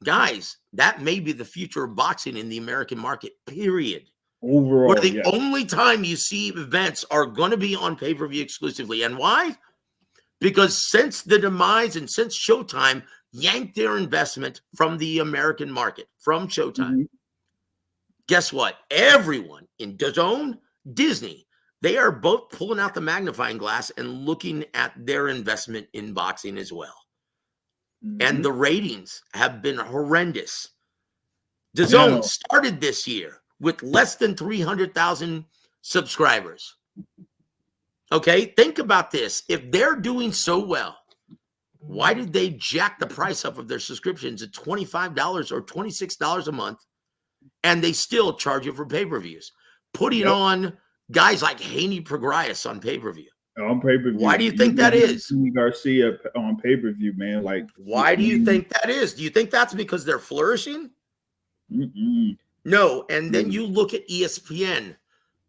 Guys, that may be the future of boxing in the American market, period. Overall, where the only time you see events are going to be on pay-per-view exclusively. And why? Because since the demise and since Showtime yanked their investment from the American market, from Showtime, guess what? Everyone in DAZN, Disney, they are both pulling out the magnifying glass and looking at their investment in boxing as well. And the ratings have been horrendous. DAZN started this year with less than 300,000 subscribers. Okay, think about this. If they're doing so well, why did they jack the price up of their subscriptions at $25 or $26 a month and they still charge you for pay-per-views, putting on guys like Haney-Ryan on pay-per-view. On pay-per-view. Why do you think that is? Garcia on pay-per-view, man. Like, why do you think that is? Do you think that's because they're flourishing? No. And then you look at ESPN.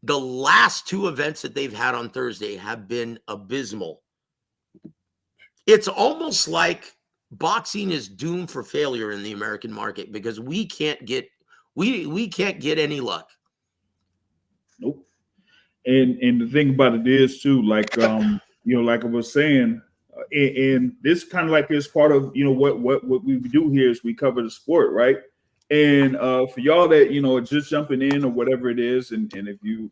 The last 2 events that they've had on Thursday have been abysmal. It's almost like boxing is doomed for failure in the American market because we can't get any luck. Nope. And the thing about it is too, like like I was saying, and this kind of like is part of what we do here is we cover the sport, right? And for y'all that are just jumping in or whatever it is, and if you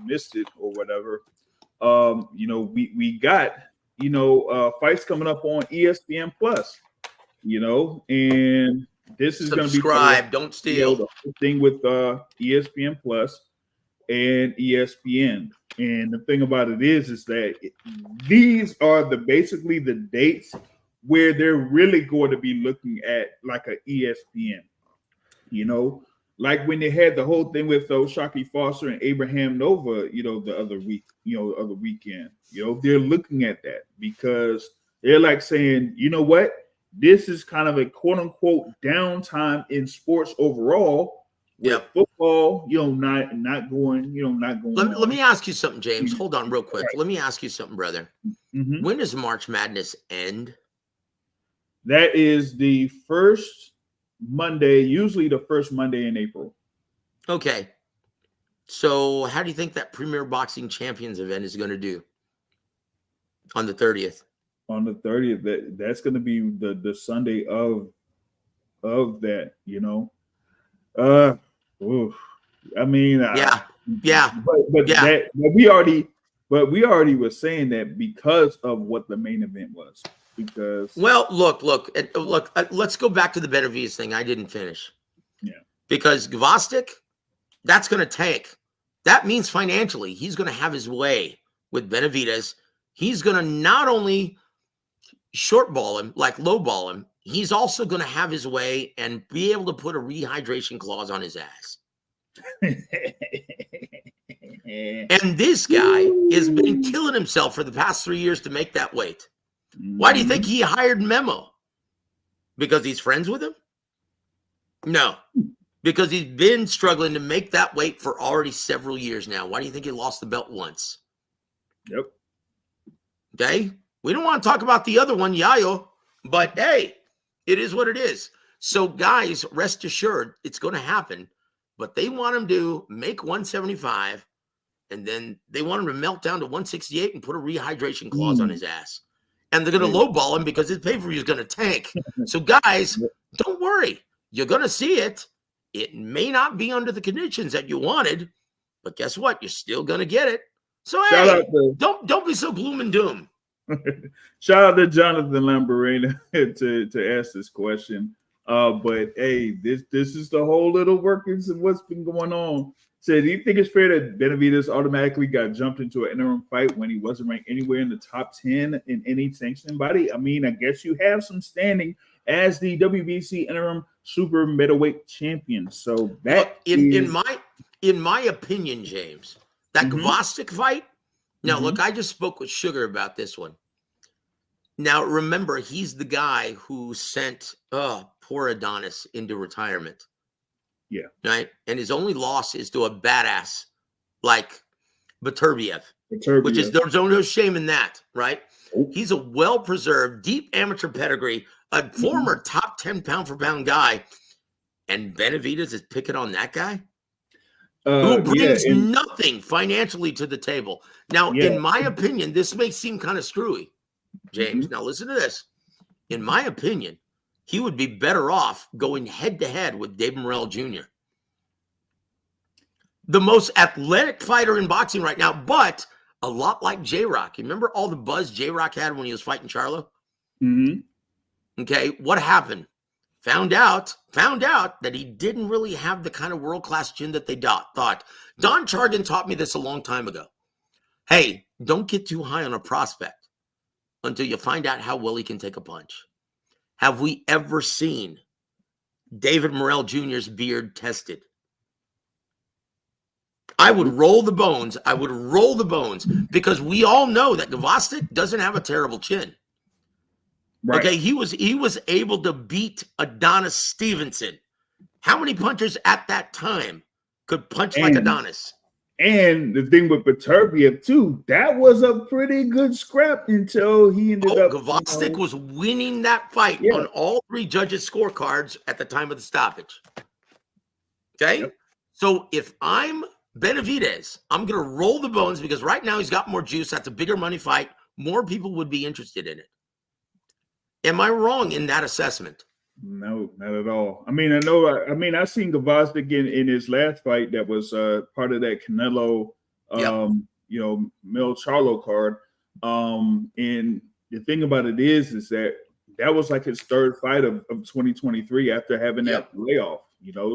missed it or whatever, we got fights coming up on ESPN Plus, and this is going to be subscribe, don't steal the thing with ESPN Plus and ESPN. And the thing about it is that these are basically the dates where they're really going to be looking at like a ESPN, like when they had the whole thing with Shockey Foster and Abraham Nova, the other weekend, they're looking at that because they're like saying, you know what, this is kind of a quote unquote downtime in sports overall. Yep. Football, not going. Let me ask you something, James. Hold on real quick. Right. Let me ask you something, brother. Mm-hmm. When does March Madness end? That is the first Monday, usually the first Monday in April. Okay. So how do you think that Premier Boxing Champions event is going to do on the 30th? On the 30th, that's going to be the Sunday of that, I mean, yeah. But yeah. we already were saying that because of what the main event was. Because look. Let's go back to the Benavidez thing. I didn't finish. Yeah. Because Gvozdyk, that's going to tank. That means financially, he's going to have his way with Benavidez. He's going to not only short ball him, like low ball him, he's also going to have his way and be able to put a rehydration clause on his ass. And this guy has been killing himself for the past 3 years to make that weight. Why do you think he hired Memo? Because he's friends with him? No. Because he's been struggling to make that weight for already several years now. Why do you think he lost the belt once? Yep. Okay? We don't want to talk about the other one, Yayo, but hey, it is what it is. So guys, rest assured, it's going to happen, but they want him to make 175, and then they want him to melt down to 168 and put a rehydration clause on his ass. And they're going to lowball him because his pay-per-view is going to tank. So guys, don't worry. You're going to see it. It may not be under the conditions that you wanted, but guess what? You're still going to get it. So hey, don't be so gloom and doom. Shout out to Jonathan Lamborena to ask this question. But hey, this is the whole little workings of what's been going on. Said, do you think it's fair that Benavidez automatically got jumped into an interim fight when he wasn't ranked anywhere in the top 10 in any sanctioning body? I mean, I guess you have some standing as the WBC interim super middleweight champion. So that in my opinion, James, that Gvozdyk fight. Now, look, I just spoke with Sugar about this one. Now, remember, he's the guy who sent poor Adonis into retirement. Yeah. Right. And his only loss is to a badass like Beterbiev, which is there's no shame in that. Right. Oh. He's a well-preserved, deep amateur pedigree, a former top 10 pound for pound guy. And Benavidez is picking on that guy who brings nothing financially to the table. Now, in my opinion, this may seem kind of screwy, James. Now, listen to this. In my opinion, he would be better off going head-to-head with David Morrell Jr., the most athletic fighter in boxing right now, but a lot like J-Rock. You remember all the buzz J-Rock had when he was fighting Charlo? Okay, what happened? Found out that he didn't really have the kind of world-class chin that they thought. Don Chargan taught me this a long time ago. Hey, don't get too high on a prospect until you find out how well he can take a punch. Have we ever seen David Morrell Jr.'s beard tested? I would roll the bones. I would roll the bones because we all know that Gvozdyk doesn't have a terrible chin. Right. Okay, he was able to beat Adonis Stevenson. How many punchers at that time could punch like Adonis? And the thing with Beterbiev too, that was a pretty good scrap until he ended up. Gvozdyk was winning that fight on all three judges' scorecards at the time of the stoppage. Okay, so if I'm Benavidez, I'm going to roll the bones because right now he's got more juice. That's a bigger money fight. More people would be interested in it. Am I wrong in that assessment? No, not at all. I mean, I seen Gvozdyk in his last fight that was part of that Canelo, Mel Charlo card. And the thing about it is that was like his third fight of 2023 after having that layoff,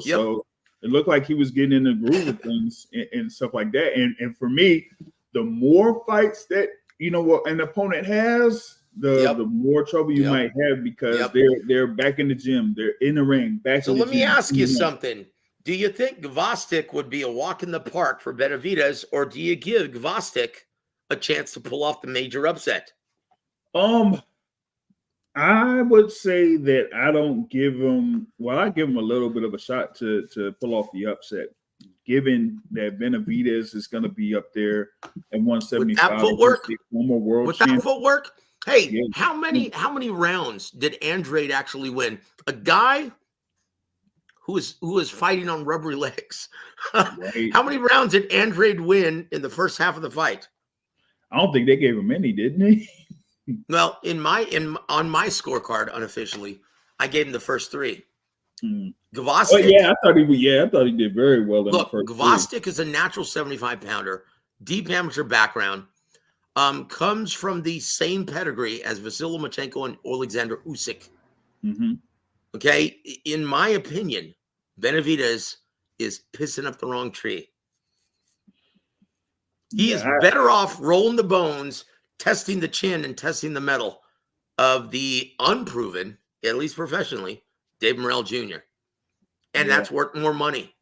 so it looked like he was getting in the groove of things and stuff like that. And for me, the more fights that, an opponent has, the more trouble you might have because they're back in the gym, they're in the ring, back. So let me ask you something. Do you think Gvozdyk would be a walk in the park for Benavidez, or do you give Gvozdyk a chance to pull off the major upset? I would say that I don't give him. Well, I give him a little bit of a shot to pull off the upset, given that Benavidez is going to be up there at 175. With that footwork, former world with champion. that footwork. Hey, how many rounds did Andrade actually win? A guy who was fighting on rubbery legs. Right. How many rounds did Andrade win in the first half of the fight? I don't think they gave him any, didn't they? Well, on my scorecard unofficially, I gave him the first three. Gvozdyk. I thought he did very well in the first. Gvozdyk is a natural 75-pounder, deep amateur background. Comes from the same pedigree as Vasyl Lomachenko and Alexander Usyk. Mm-hmm. Okay, in my opinion, Benavidez is pissing up the wrong tree. He is better off rolling the bones, testing the chin, and testing the metal of the unproven, at least professionally, Dave Morrell Jr. And that's worth more money.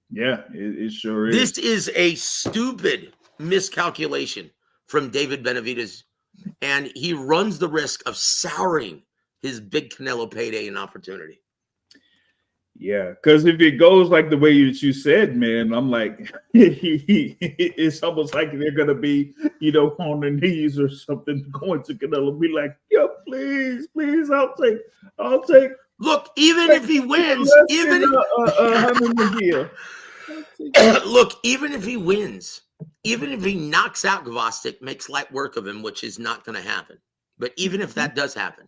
Yeah, it sure is. This is a stupid miscalculation from David Benavidez, and he runs the risk of souring his big Canelo payday and opportunity. Yeah, because if it goes like the way you said, man, I'm like, it's almost like they're gonna be, on their knees or something, going to Canelo, be like, yo, please, I'll take. Look, even if he wins, even if he wins. Even if he knocks out Gvozdyk, makes light work of him, which is not going to happen. But even if that does happen,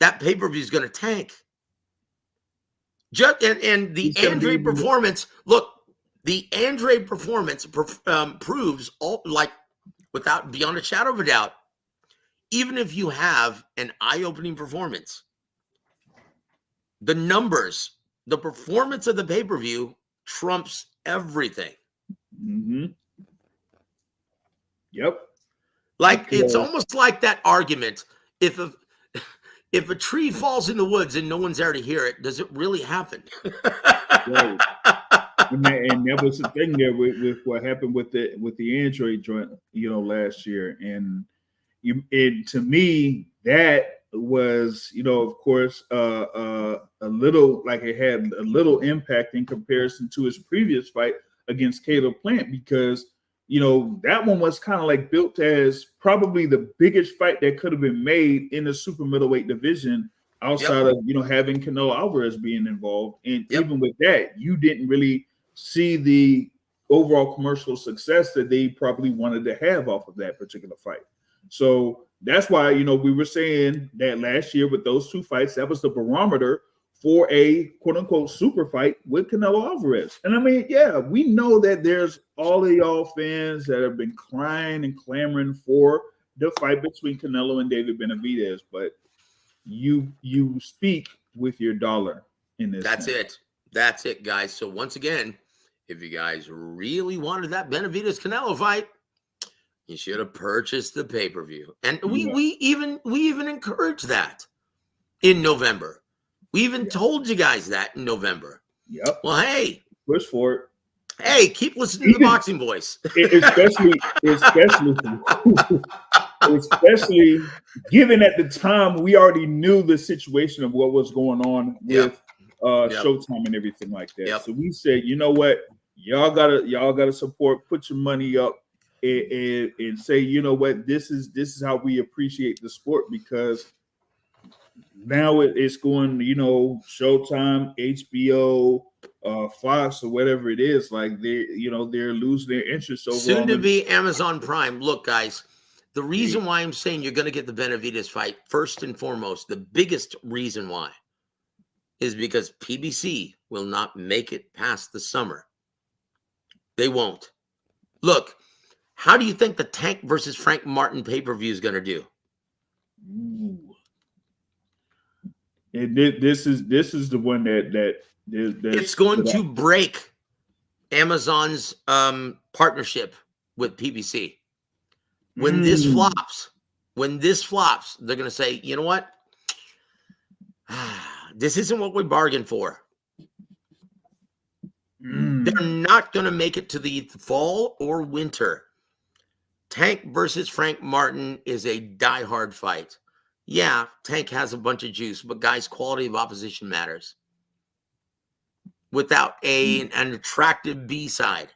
that pay-per-view is going to tank. And the Andrade performance, the Andrade performance proves without beyond a shadow of a doubt, even if you have an eye-opening performance, the numbers, the performance of the pay-per-view trumps everything. Mm-hmm. Yep. It's almost like that argument. If a tree falls in the woods and no one's there to hear it, does it really happen? Right. And that was the thing there with what happened with the Android joint, last year. And to me, that was, of course, a little, like it had a little impact in comparison to his previous fight against Caleb Plant, because that one was kind of like built as probably the biggest fight that could have been made in the super middleweight division outside of having Canelo Alvarez being involved. And even with that, you didn't really see the overall commercial success that they probably wanted to have off of that particular fight. So that's why we were saying that last year with those two fights, that was the barometer for a quote-unquote super fight with Canelo Alvarez. And I mean, we know that there's all of y'all fans that have been crying and clamoring for the fight between Canelo and David Benavidez, but you speak with your dollar in this. That's it, guys. So once again, if you guys really wanted that Benavidez-Canelo fight, you should have purchased the pay-per-view. And we even encouraged that in November. We even told you guys that in November. Yep. Well, hey. Push for it. Hey, keep listening to the Boxing Voice. especially given at the time we already knew the situation of what was going on with Showtime and everything like that. Yep. So we said, you know what, y'all gotta support, put your money up and say, you know what, this is how we appreciate the sport, because now it's going, Showtime, HBO, Fox, or whatever it is. Like they're losing their interest over soon to be Amazon Prime. Look, guys, the reason why I'm saying you're going to get the Benavidez fight, first and foremost, the biggest reason why, is because PBC will not make it past the summer. They won't. Look, how do you think the Tank versus Frank Martin pay-per-view is going to do? This is the one that it's going to break Amazon's partnership with PBC. When this flops, they're going to say, you know what? This isn't what we bargained for. They're not going to make it to the fall or winter. Tank versus Frank Martin is a diehard fight. Yeah, Tank has a bunch of juice, but guys, quality of opposition matters. Without an attractive B-side,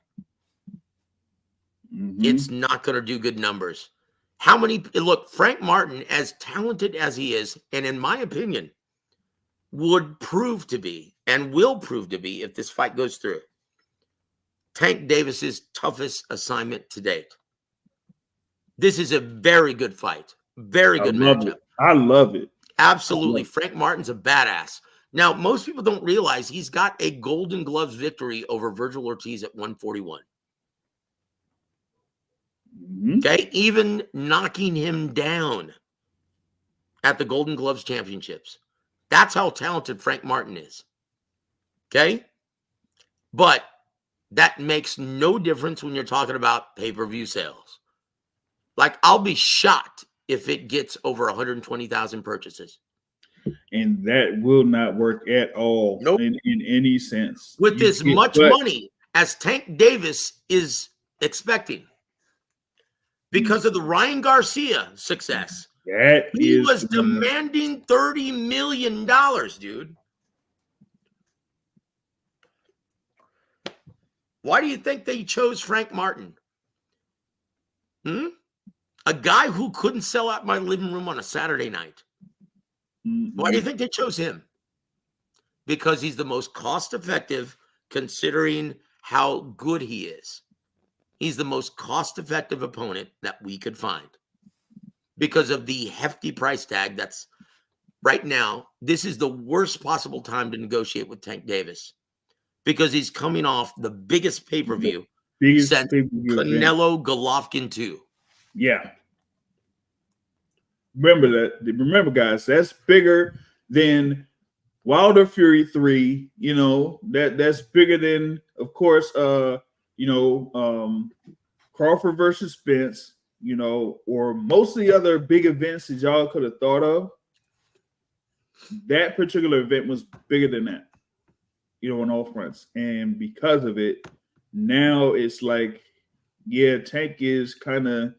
it's not going to do good numbers. Look, Frank Martin, as talented as he is, and in my opinion, would prove to be and will prove to be, if this fight goes through, Tank Davis's toughest assignment to date. This is a very good fight. Very good matchup. I love it. Absolutely. Frank Martin's a badass. Now, most people don't realize he's got a Golden Gloves victory over Virgil Ortiz at 141. Okay, even knocking him down at the Golden Gloves Championships. That's how talented Frank Martin is. Okay? But that makes no difference when you're talking about pay-per-view sales. Like, I'll be shocked if it gets over 120,000 purchases. And that will not work at all in any sense. With as much money as Tank Davis is expecting because of the Ryan Garcia success. He was demanding $30 million, dude. Why do you think they chose Frank Martin? A guy who couldn't sell out my living room on a Saturday night. Why do you think they chose him? Because he's the most cost-effective, considering how good he is. He's the most cost-effective opponent that we could find because of the hefty price tag that's right now. This is the worst possible time to negotiate with Tank Davis because he's coming off the biggest pay-per-view since Canelo Golovkin 2. Yeah. Remember, guys, that's bigger than Wilder Fury 3. That's bigger than, of course, Crawford versus Spence, or most of the other big events that y'all could have thought of. That particular event was bigger than that, on all fronts. And because of it, now it's like, Tank is kind of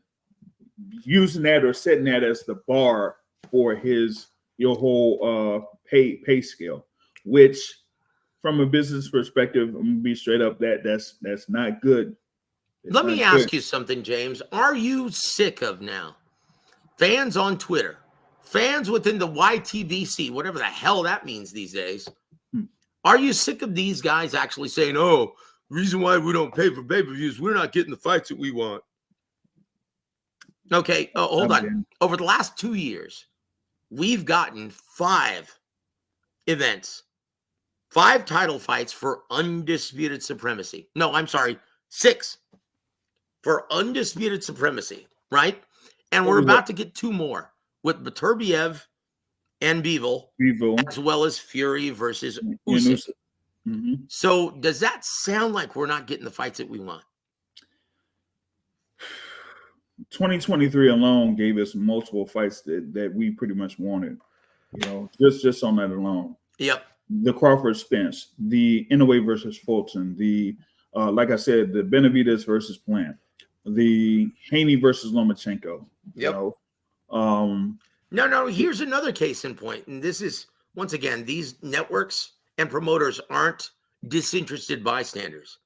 using that or setting that as the bar for his whole pay scale, which from a business perspective, I'm gonna be straight up, that's not good. Let me ask you something, James. Are you sick of now fans on Twitter, fans within the YTBC, whatever the hell that means these days? Are you sick of these guys actually saying, the reason why we don't pay for pay-per-views, we're not getting the fights that we want? Okay, hold on. Over the last 2 years, we've gotten 5 events, 5 title fights for undisputed supremacy. No, I'm sorry, 6 for undisputed supremacy, right? And we're about to get 2 more with Beterbiev and Bivol, as well as Fury versus Usyk. So does that sound like we're not getting the fights that we want? 2023 alone gave us multiple fights that we pretty much wanted, just on that alone. Yep. The Crawford Spence, the Inoue versus Fulton, the like I said, the Benavidez versus Plant, the Haney versus Lomachenko. Yep. You know, No. Here's another case in point, and this is once again, these networks and promoters aren't disinterested bystanders.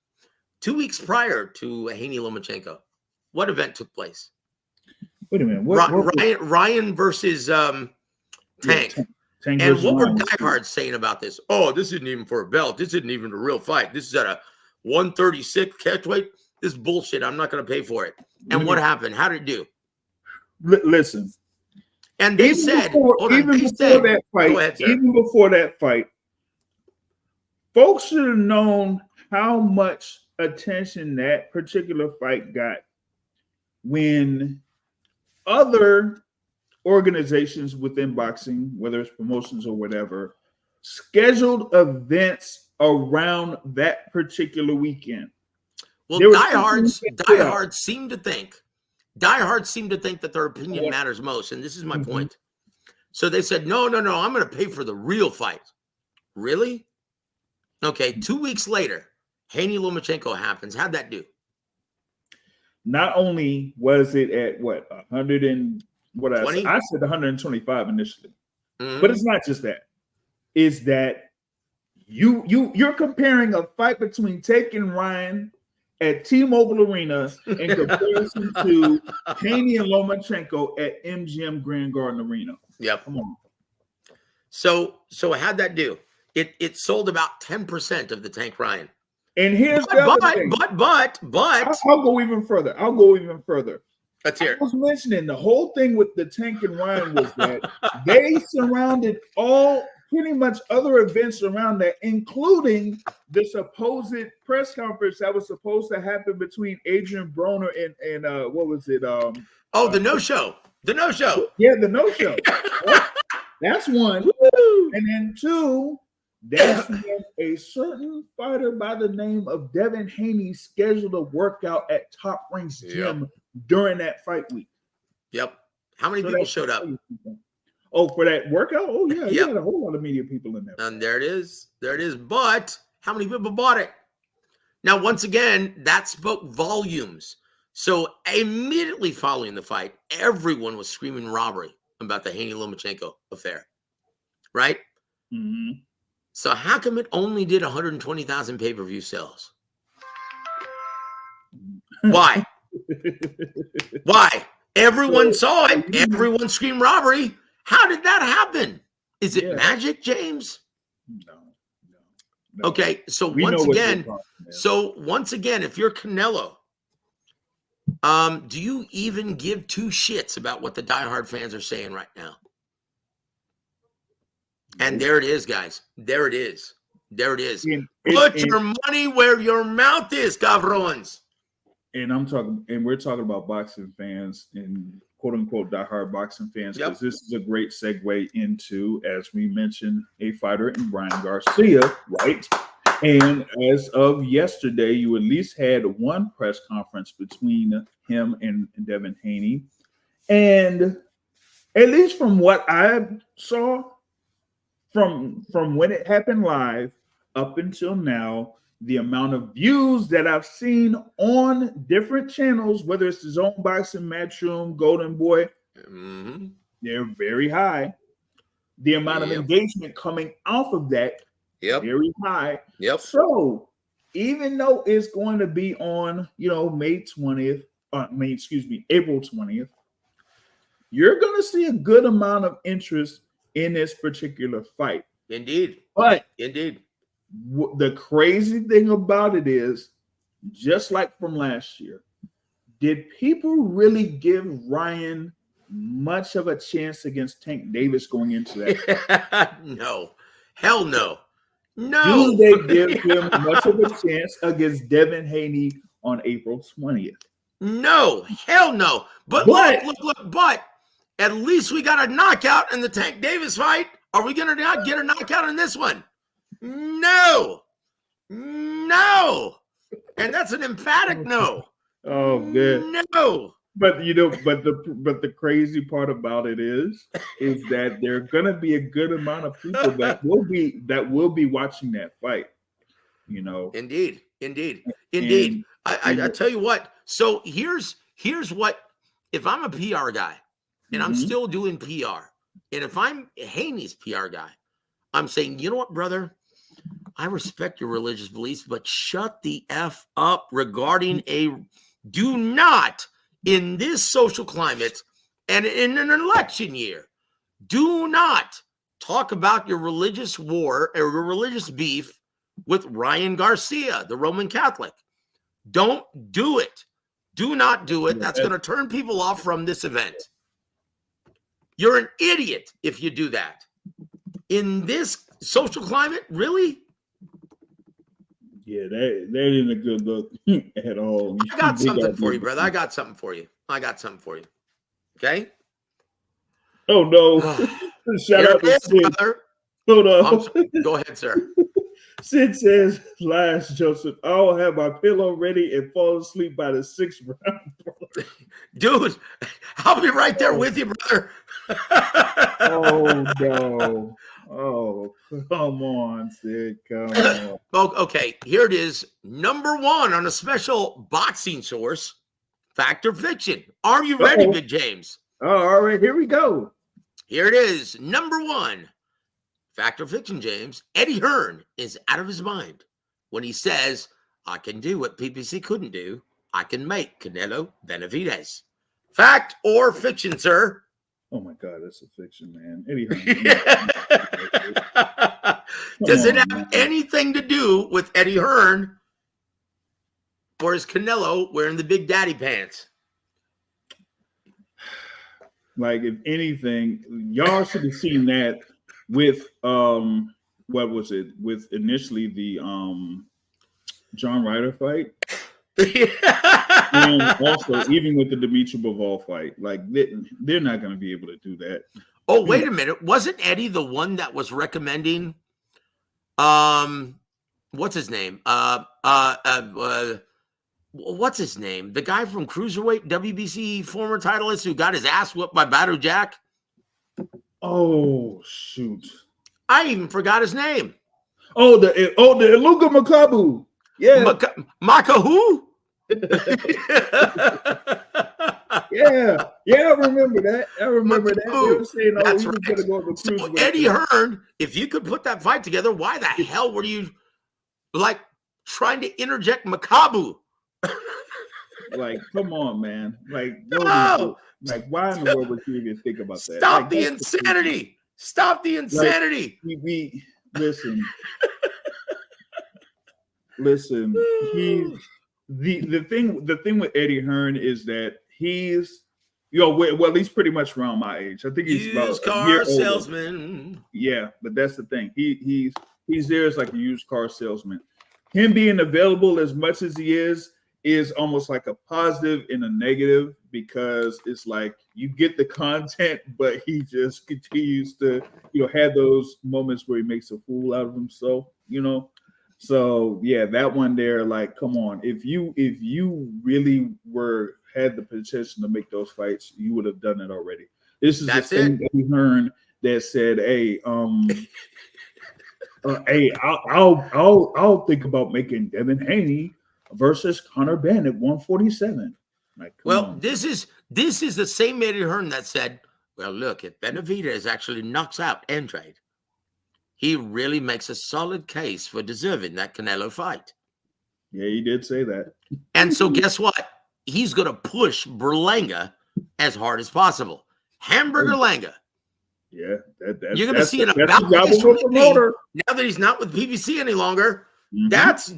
2 weeks prior to Haney Lomachenko, what event took place? Wait a minute. Ryan versus Tank. Tank And what were diehards saying about this? Oh, this isn't even for a belt. This isn't even a real fight. This is at a 136 catchweight. This is bullshit. I'm not going to pay for it. And what happened? How did it do? Listen. And they said, even before that fight, folks should have known how much attention that particular fight got when other organizations within boxing, whether it's promotions or whatever, scheduled events around that particular weekend. Well, diehards seem to think that their opinion matters most, and this is my point. So they said, no, I'm going to pay for the real fight. Really? Okay, 2 weeks later, Haney Lomachenko happens. How'd that do? Not only was it at what 100 and what I said 125 initially, but it's not just that. Is that you're comparing a fight between Tank and Ryan at T-Mobile Arena in comparison to Haney and Lomachenko at MGM Grand Garden Arena. Yep. Come on. So how'd that do? It sold about 10% of the Tank Ryan. And here's the other thing. But I'll go even further. Let's hear it. I was mentioning the whole thing with the Tank and Ryan was that they surrounded all pretty much other events around that, including the supposed press conference that was supposed to happen between Adrian Broner and what was it? The no-show. The no-show. Yeah, the no-show. That's one. And then two, that's when a certain fighter by the name of Devin Haney scheduled a workout at Top Ranks Gym during that fight week. Yep. How many people showed up? Oh, for that workout? Oh, yeah. You had a whole lot of media people in there. And there it is. But how many people bought it? Now, once again, that spoke volumes. So immediately following the fight, everyone was screaming robbery about the Haney Lomachenko affair. Right? Mm-hmm. So how come it only did 120,000 pay-per-view sales? Why? Why? Everyone saw it. Everyone screamed robbery. How did that happen? Is it magic, James? No. Okay, so once again, if you're Canelo, do you even give two shits about what the diehard fans are saying right now? And there it is, guys. There it is. Put your money where your mouth is, cabrons. And we're talking about boxing fans and quote unquote diehard boxing fans, because this is a great segue into, as we mentioned, a fighter in Brian Garcia, right? And as of yesterday, you at least had one press conference between him and Devin Haney. And at least from what I saw, from when it happened live up until now, the amount of views that I've seen on different channels, whether it's his own boxing, Matchroom, Golden Boy, they're very high. The amount of engagement coming off of that, very high. So even though it's going to be on, April 20th, you're going to see a good amount of interest in this particular fight. Indeed. But indeed, the crazy thing about it is, just like from last year, did people really give Ryan much of a chance against Tank Davis going into that? No. Hell no. No. Do they give him much of a chance against Devin Haney on April 20th? No. Hell no. But look, but at least we got a knockout in the Tank Davis fight. Are we going to not get a knockout in this one? No. And that's an emphatic no. Oh, good. No. But the crazy part about it is that there are going to be a good amount of people that will be watching that fight. Indeed. Indeed. And I tell you what. So here's what, if I'm a PR guy and I'm still doing PR, and if I'm Haney's PR guy, I'm saying, you know what, brother? I respect your religious beliefs, but shut the F up regarding do not, in this social climate and in an election year, do not talk about your religious war or your religious beef with Ryan Garcia, the Roman Catholic. Don't do it. Do not do it. That's going to turn people off from this event. You're an idiot if you do that. In this social climate, really? Yeah, that ain't a good look at all. I got something for you, brother. I got something for you. Okay? Oh, no. Shout out to Sid. Brother. Hold on. Go ahead, sir. Sid says, "Lies, Joseph. I'll have my pillow ready and fall asleep by the 6th round." Dude, I'll be right there with you, brother. Oh, no. Oh, come on, Sid. Come on. Okay, here it is. Number 1 on a special boxing source, Fact or Fiction. Are you ready, Big James? Oh, all right, here we go. Here it is. Number 1, Fact or Fiction, James. Eddie Hearn is out of his mind when he says, I can do what PBC couldn't do. I can make Canelo Benavidez. Fact or fiction, sir? Oh, my God, that's a fiction, man. Eddie Hearn. Does it have anything to do with Eddie Hearn, or is Canelo wearing the Big Daddy pants? Like, if anything, y'all should have seen that with what was it? With initially the John Ryder fight. And also even with the Dimitri Bivol fight. Like, they're not going to be able to do that. Oh, wait a minute. Wasn't Eddie the one that was recommending what's his name? What's his name? The guy from Cruiserweight, WBC former titleist who got his ass whooped by Badu Jack? Oh, shoot. I even forgot his name. Oh, the Iluka Makabu. Yeah. Maka who? Yeah, I remember that. They were saying, that's he was right. going to go to the So Eddie Hearn, if you could put that fight together, why the hell were you like trying to interject Makabu? Like, come on, man. Like, no. Like, why in the world would you even think about that? Stop like, the insanity. Stop the insanity. Like, we listen. Listen, the thing with Eddie Hearn is that he's, well, at least pretty much around my age. I think he's used about car salesman. Yeah, but that's the thing. He's there as like a used car salesman. Him being available as much as he is almost like a positive and a negative, because it's like you get the content, but he just continues to, have those moments where he makes a fool out of himself, So yeah, that one there, like, come on. If you really had the potential to make those fights, you would have done it already. This is the same Eddie Hearn that said, "Hey, I'll think about making Devin Haney versus Conor Benn at 147." Like, well, this is the same Eddie Hearn that said, "Well, look, if Benavidez actually knocks out Andrade, he really makes a solid case for deserving that Canelo fight." Yeah, he did say that. And so guess what? He's going to push Berlanga as hard as possible. Hamburger Langa. Yeah. You're going to see an about face now that he's not with PBC any longer. Mm-hmm. That's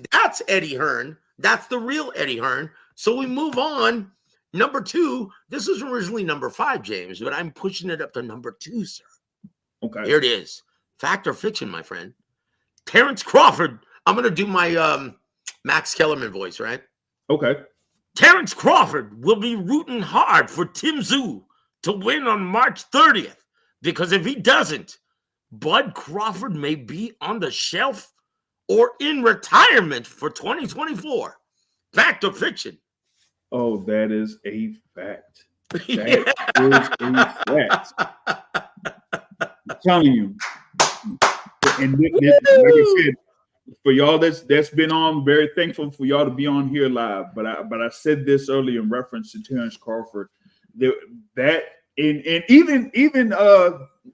Eddie Hearn. That's the real Eddie Hearn. So we move on. Number 2. This was originally number 5, James, but I'm pushing it up to number 2, sir. Okay. Here it is. Fact or fiction, my friend? Terrence Crawford. I'm going to do my Max Kellerman voice, right? Okay. Terrence Crawford will be rooting hard for Tim Tszyu to win on March 30th, because if he doesn't, Bud Crawford may be on the shelf or in retirement for 2024. Fact or fiction? Oh, that is a fact. That is a fact. I'm telling you. And like I said, for y'all that's been on, very thankful for y'all to be on here live. But I said this earlier in reference to Terrence Crawford. That and even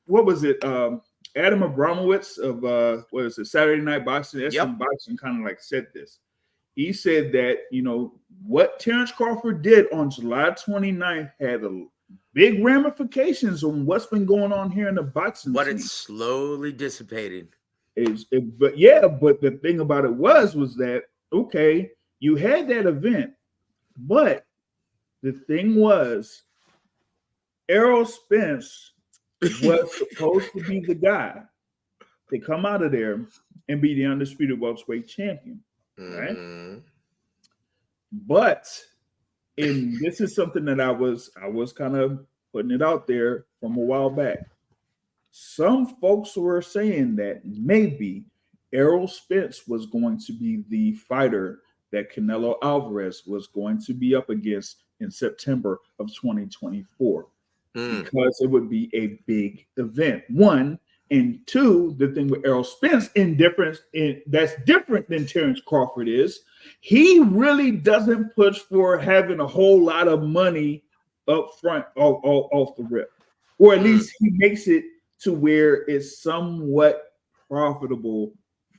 what was it? Adam Abramowitz of what is it? Saturday Night Boxing. SM Boxing kind of like said this. He said that, what Terrence Crawford did on July 29th had a big ramifications on what's been going on here in the boxing But scene. it's slowly dissipating. But the thing about it was that, okay, you had that event, but the thing was, Errol Spence was supposed to be the guy to come out of there and be the undisputed welterweight champion. Right. But this is something that I was kind of putting it out there from a while back. Some folks were saying that maybe Errol Spence was going to be the fighter that Canelo Alvarez was going to be up against in September of 2024 because it would be a big event. One. And two, the thing with Errol Spence that's different than Terrence Crawford is, he really doesn't push for having a whole lot of money up front off the rip. Or at least he makes it to where it's somewhat profitable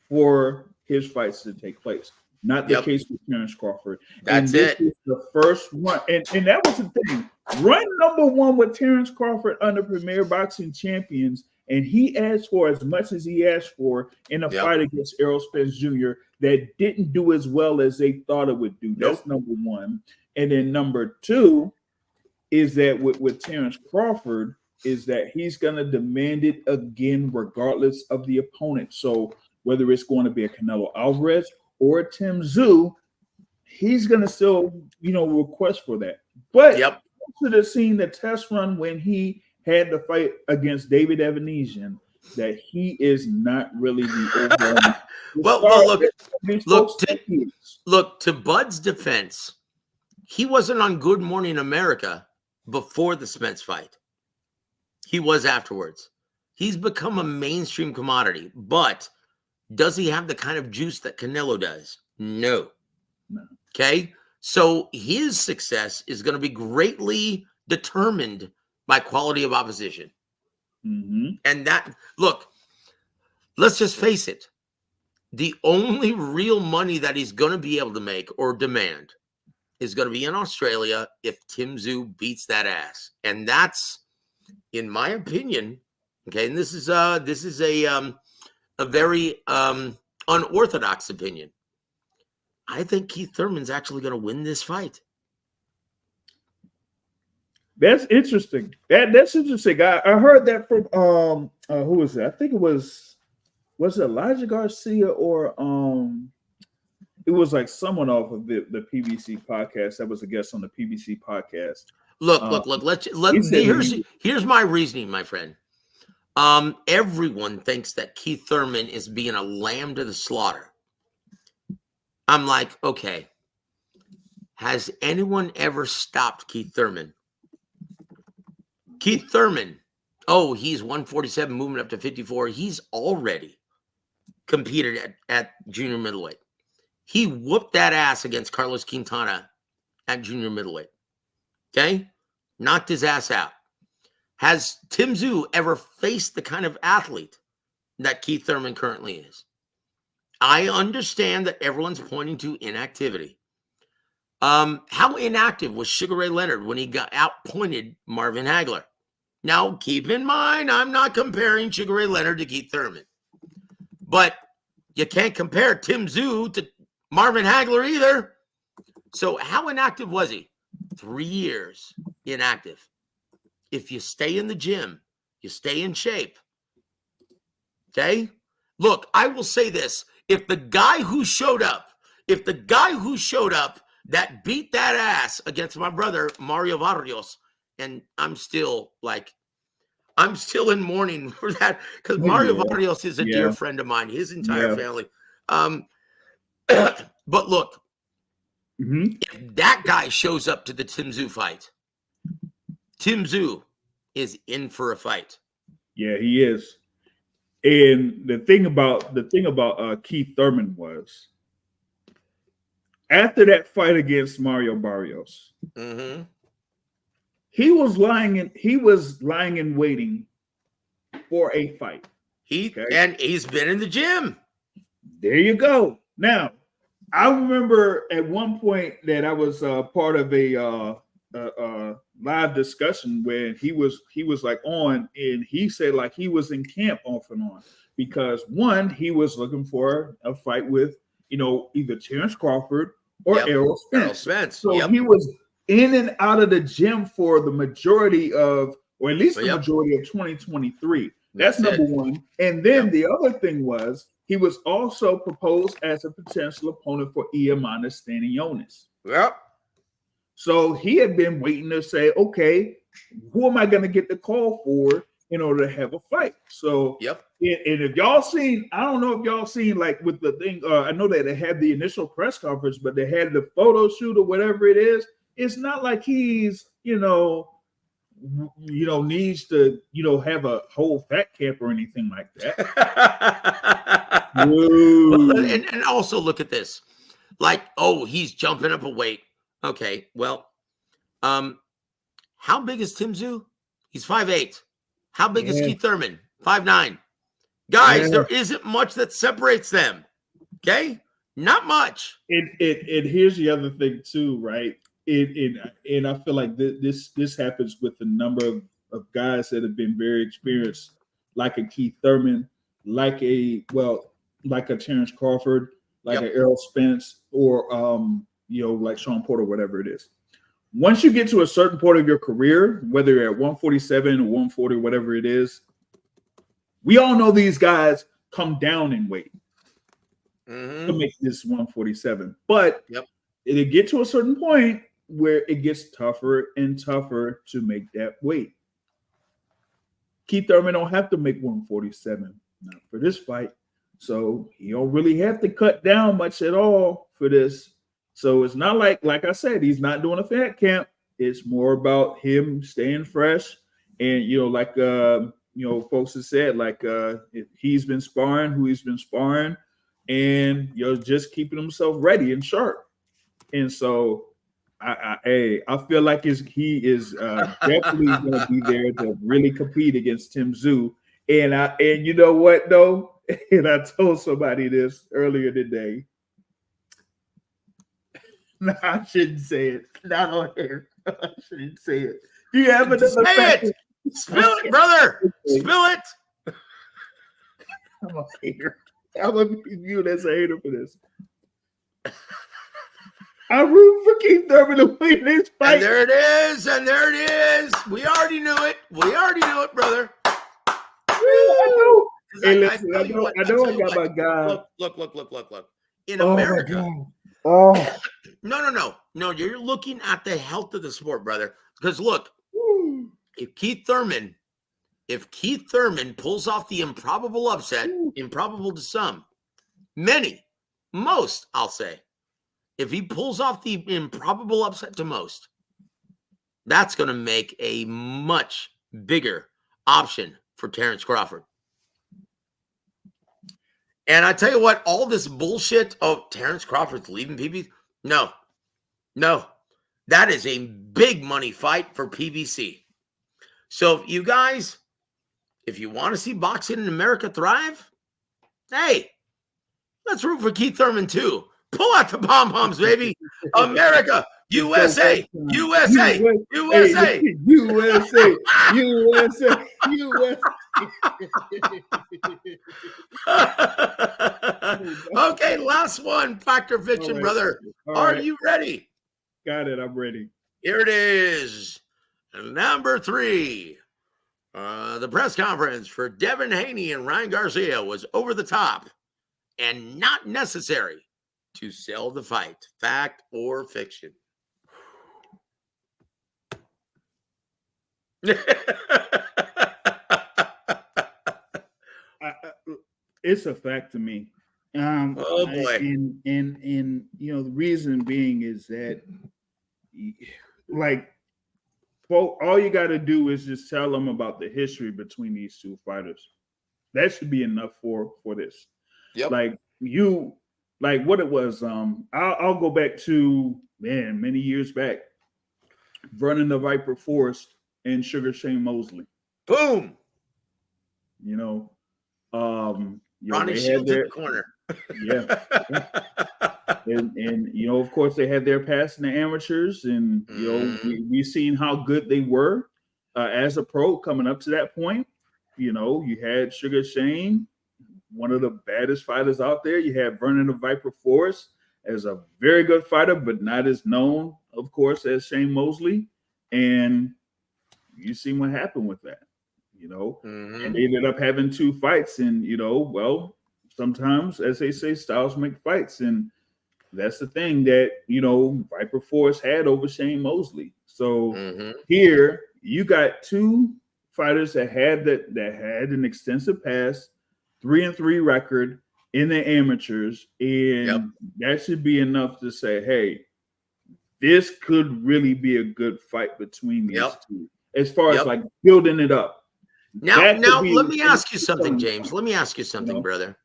for his fights to take place. Not the case with Terrence Crawford. That's this is the first run. And that was the thing. Run number one with Terrence Crawford under Premier Boxing Champions. And he asked for as much as he asked for in a fight against Errol Spence Jr. that didn't do as well as they thought it would do. That's number one. And then number two is that with Terrence Crawford is that he's going to demand it again regardless of the opponent. So whether it's going to be a Canelo Alvarez or a Tim Tszyu, he's going to still, request for that. But you should have seen the test run when he had to fight against David Evanesian, that he is not really the overall. Look, to Bud's defense, he wasn't on Good Morning America before the Spence fight. He was afterwards. He's become a mainstream commodity, but does he have the kind of juice that Canelo does? No. Okay? So his success is going to be greatly determined by quality of opposition. And look, let's just face it. The only real money that he's going to be able to make or demand is going to be in Australia if Tim Tszyu beats that ass. And that's, in my opinion, okay, and this is a very unorthodox opinion. I think Keith Thurman's actually going to win this fight. That's interesting. That's interesting. I heard that from who was it? I think it was it Elijah Garcia or it was like someone off of the PBC podcast that was a guest on the PBC podcast. Look. Here's my reasoning, my friend. Everyone thinks that Keith Thurman is being a lamb to the slaughter. I'm like, okay, has anyone ever stopped Keith Thurman? Keith Thurman, he's 147, moving up to 54. He's already competed at junior middleweight. He whooped that ass against Carlos Quintana at junior middleweight. Okay? Knocked his ass out. Has Tim Tszyu ever faced the kind of athlete that Keith Thurman currently is? I understand that everyone's pointing to inactivity. How inactive was Sugar Ray Leonard when he got outpointed Marvin Hagler? Now, keep in mind, I'm not comparing Sugar Ray Leonard to Keith Thurman. But you can't compare Tim Tszyu to Marvin Hagler either. So how inactive was he? 3 years inactive. If you stay in the gym, you stay in shape. Okay? Look, I will say this. If the guy who showed up that beat that ass against my brother, Mario Barrios, and I'm still in mourning for that because Mario Barrios is a dear friend of mine, his entire family. But look, if that guy shows up to the Tim Tszyu fight, Tim Tszyu is in for a fight. Yeah, he is. And the thing about Keith Thurman was after that fight against Mario Barrios, he was lying in waiting for a fight. And he's been in the gym. There you go. Now, I remember at one point that I was part of a live discussion where he was like on, and he said like he was in camp off and on because one, he was looking for a fight with either Terrence Crawford or Errol Spence. So he was in and out of the gym for the majority of, or at least the majority of 2023. That's number one. And then the other thing was he was also proposed as a potential opponent for Iamana Stanionis. Yep. So he had been waiting to say, okay, who am I going to get the call for in order to have a fight? So, and if y'all seen, I don't know if y'all seen like with the thing, I know that they had the initial press conference, but they had the photo shoot or whatever it is. It's not like he's, needs to, have a whole fat camp or anything like that. Well, and also look at this. Like, oh, he's jumping up a weight. Okay, well, how big is Tim Tszyu? He's 5'8". How big is Keith Thurman? 5'9". Guys, there isn't much that separates them. Okay? Not much. And here's the other thing too, right? And I feel like this happens with a number of guys that have been very experienced, like a Keith Thurman, like a Terrence Crawford, like an Errol Spence, or like Sean Porter, whatever it is. Once you get to a certain point of your career, whether you're at 147 or 140, whatever it is, we all know these guys come down in weight to make this 147. But it'll get to a certain point where it gets tougher and tougher to make that weight. Keith Thurman don't have to make 147 not for this fight. So he don't really have to cut down much at all for this. So it's not like I said, he's not doing a fat camp. It's more about him staying fresh. And, folks have said, if he's been sparring, who he's been sparring, and, just keeping himself ready and sharp. And so I feel like he is definitely going to be there to really compete against Tim Tszyu. And you know what, though? And I told somebody this earlier today. No, I shouldn't say it. Not on here. I shouldn't say it. Do you have another say it? Spill it, brother. Spill it. I'm a hater. I'm going to be viewed as a hater for this. I root for Keith Thurman to win this fight. And there it is. And there it is. We already knew it. We already knew it, brother. I know. Hey, listen, I know I got my guy. Look. In America. Oh. No, you're looking at the health of the sport, brother. Because look, if Keith Thurman pulls off the improbable upset, improbable to some, most, I'll say, if he pulls off the improbable upset to most, that's going to make a much bigger option for Terrence Crawford. And I tell you what, all this bullshit, Terrence Crawford's leaving PBC. No. That is a big money fight for PBC. So you guys, if you want to see boxing in America thrive, hey, let's root for Keith Thurman too. Pull out the pom-poms, baby. America, USA. Okay, last one. Fact or fiction, brother. Are you ready? Got it. I'm ready. Here it is. Number 3. The press conference for Devin Haney and Ryan Garcia was over the top and not necessary to sell the fight. Fact or fiction? It's a fact to me. Oh boy! And the reason being is that, all you got to do is just tell them about the history between these two fighters, That should be enough for this. Yep. Like what it was. I'll go back to many years back. Vernon the Viper Forrest and Sugar Shane Mosley. Boom. You know, Ronnie Shields in the corner. Yeah. And you know, of course, they had their past in the amateurs, and you know, we've seen how good they were as a pro coming up to that point. You know, you had Sugar Shane, one of the baddest fighters out there. You had Vernon the Viper Forrest as a very good fighter, but not as known, of course, as Shane Mosley. And you see what happened with that, you know. And they ended up having 2 fights, and you know, well, sometimes, as they say, styles make fights, and that's the thing that, you know, Viper Force had over Shane Mosley. So here you got 2 fighters that had an extensive past, 3-3 record in the amateurs, and that should be enough to say, hey, this could really be a good fight between these 2, as far as like building it up. Now, let me ask you something, James. Let me ask you something, brother.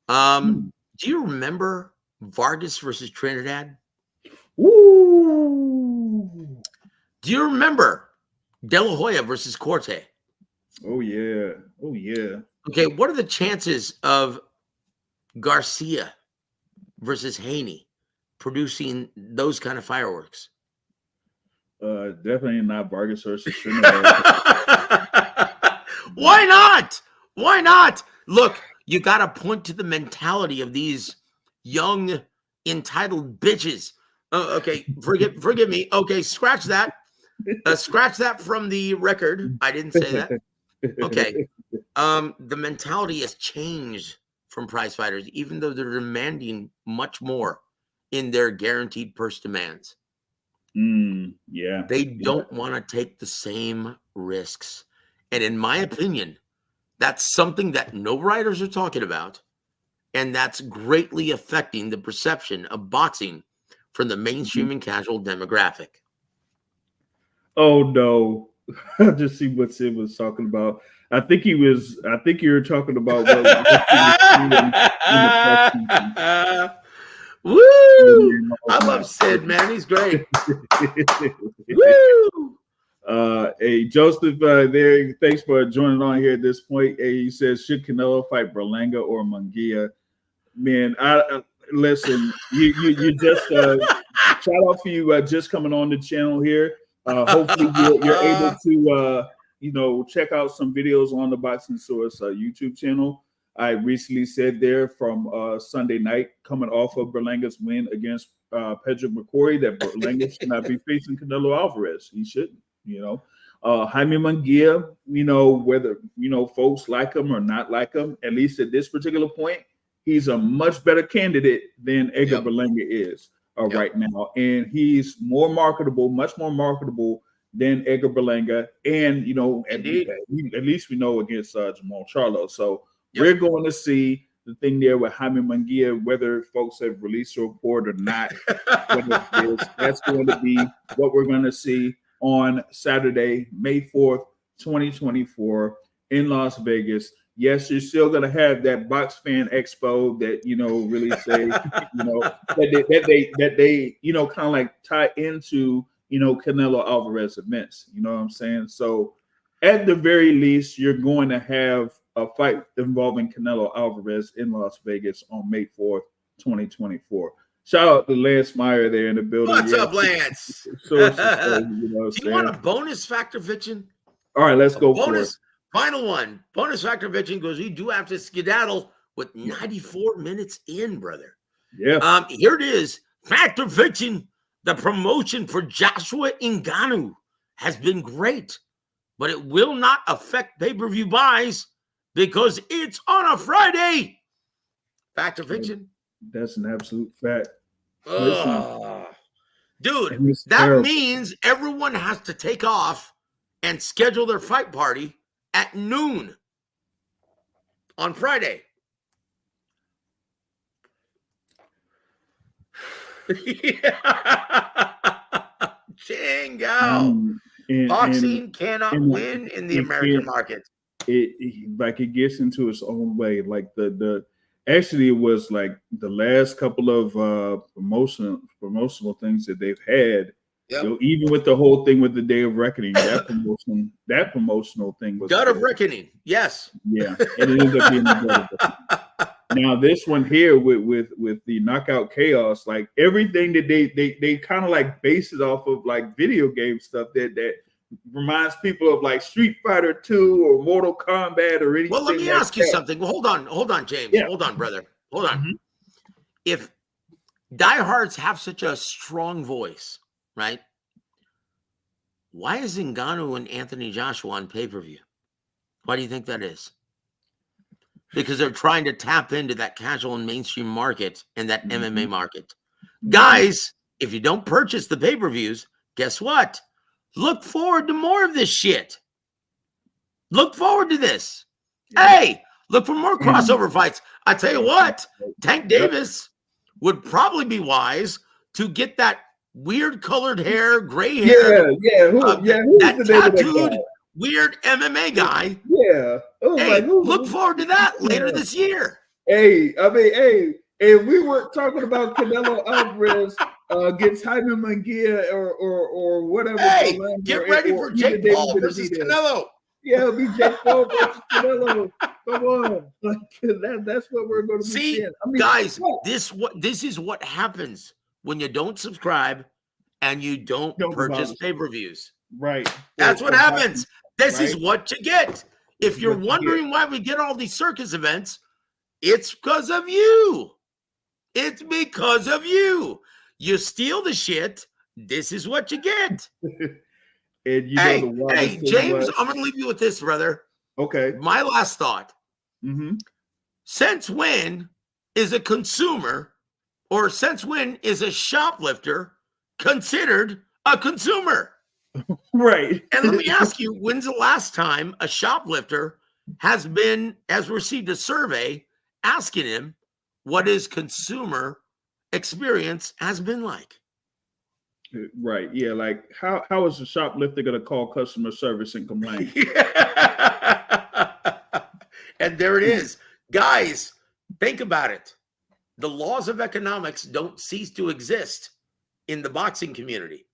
Do you remember Vargas versus Trinidad? Ooh. Do you remember De La Hoya versus Corte? Oh yeah. Okay, what are the chances of Garcia versus Haney producing those kind of fireworks? Definitely not Vargas versus Trinidad. Why not? Why not? Look, you got to point to the mentality of these young entitled bitches. Okay, forgive me. Okay, scratch that. Scratch that from the record. I didn't say that. Okay. The mentality has changed from prize fighters, even though they're demanding much more in their guaranteed purse demands. They don't want to take the same risks. And in my opinion, that's something that no writers are talking about. And that's greatly affecting the perception of boxing from the mainstream and casual demographic. Oh no. I just see what Sid was talking about. I think you were talking about what Woo! I love Sid, man. He's great. Woo! Hey, Joseph, there. Thanks for joining on here at this point. Hey, he says, should Canelo fight Berlanga or Munguia? Man, I listen. You just shout out for you just coming on the channel here. Hopefully you're able to check out some videos on the Boxing Source YouTube channel. I recently said there from Sunday night, coming off of Berlanga's win against Pedro McCrory, that Berlanga should not be facing Canelo Alvarez. He shouldn't, you know. Jaime Munguia, you know, whether, you know, folks like him or not like him, at least at this particular point, he's a much better candidate than Edgar Berlanga is right now. And he's more marketable, much more marketable than Edgar Berlanga. And, you know, at least we know against Jamal Charlo. So we're going to see the thing there with Jaime Munguia, whether folks have released a report or not. That's going to be what we're going to see on Saturday, May 4th, 2024 in Las Vegas. Yes, you're still going to have that Box Fan Expo that, you know, really say, you know, that they, you know, kind of like tie into, you know, Canelo Alvarez events. You know what I'm saying? So at the very least, you're going to have a fight involving Canelo Alvarez in Las Vegas on May 4th, 2024. Shout out to Lance Meyer there in the building. What's up, Lance? Do you want a bonus factor, Vichin? All right, let's go for it. Final one. Bonus factor, Vichin goes, you do have to skedaddle with 94 minutes in, brother. Yeah. Here it is. Factor Vichin, the promotion for Joshua Ngannou has been great, but it will not affect pay-per-view buys because it's on a Friday. Factor Vichin. That's an absolute fact. Dude, that means everyone has to take off and schedule their fight party at noon on Friday. Jingo. Boxing cannot win in the American market. it gets into its own way. Like actually it was like the last couple of promotional things that they've had. Yep. You know, even with the whole thing with the Day of Reckoning, that promotional thing was God of good. Reckoning. Yes. Yeah, it ended up being the Now this one here with the Knockout Chaos, like everything that they kind of like base it off of like video game stuff that reminds people of like Street Fighter 2 or Mortal Kombat or anything. Well, let me ask you something. Well, hold on, James. Yeah. Hold on, brother. Hold on. Mm-hmm. If diehards have such a strong voice, right? Why is Ngannou and Anthony Joshua on pay-per-view? Why do you think that is? Because they're trying to tap into that casual and mainstream market and that MMA market. Guys, if you don't purchase the pay-per-views, guess what? Look forward to more of this shit. Look forward to this. Yeah. Hey, look for more crossover fights. I tell you what, Tank Davis would probably be wise to get that weird colored hair, gray hair. That tattooed weird MMA guy. Yeah. Oh, hey, look forward to that later this year. Hey, I mean, and we weren't talking about Canelo Alvarez against Jaime Munguia or whatever. Hey, get ready for Jake Paul versus Canelo. Yeah, it'll be Jake Paul versus Canelo. Come on, like that's what we're going to be seeing. I mean, guys, this is what happens when you don't subscribe and you don't purchase pay-per-views. Right. That's what happens. This is what you get. If you're wondering why we get all these circus events, it's because of you. It's because of you. You steal the shit. This is what you get. And you hey, James, I'm going to leave you with this, brother. Okay. My last thought. Since when is a consumer or since when is a shoplifter considered a consumer? Right. And let me ask you, when's the last time a shoplifter has received a survey asking him what his consumer experience has been like? Right. Yeah. Like how is a shoplifter going to call customer service and complain? And there it is. Guys, think about it. The laws of economics don't cease to exist in the boxing community.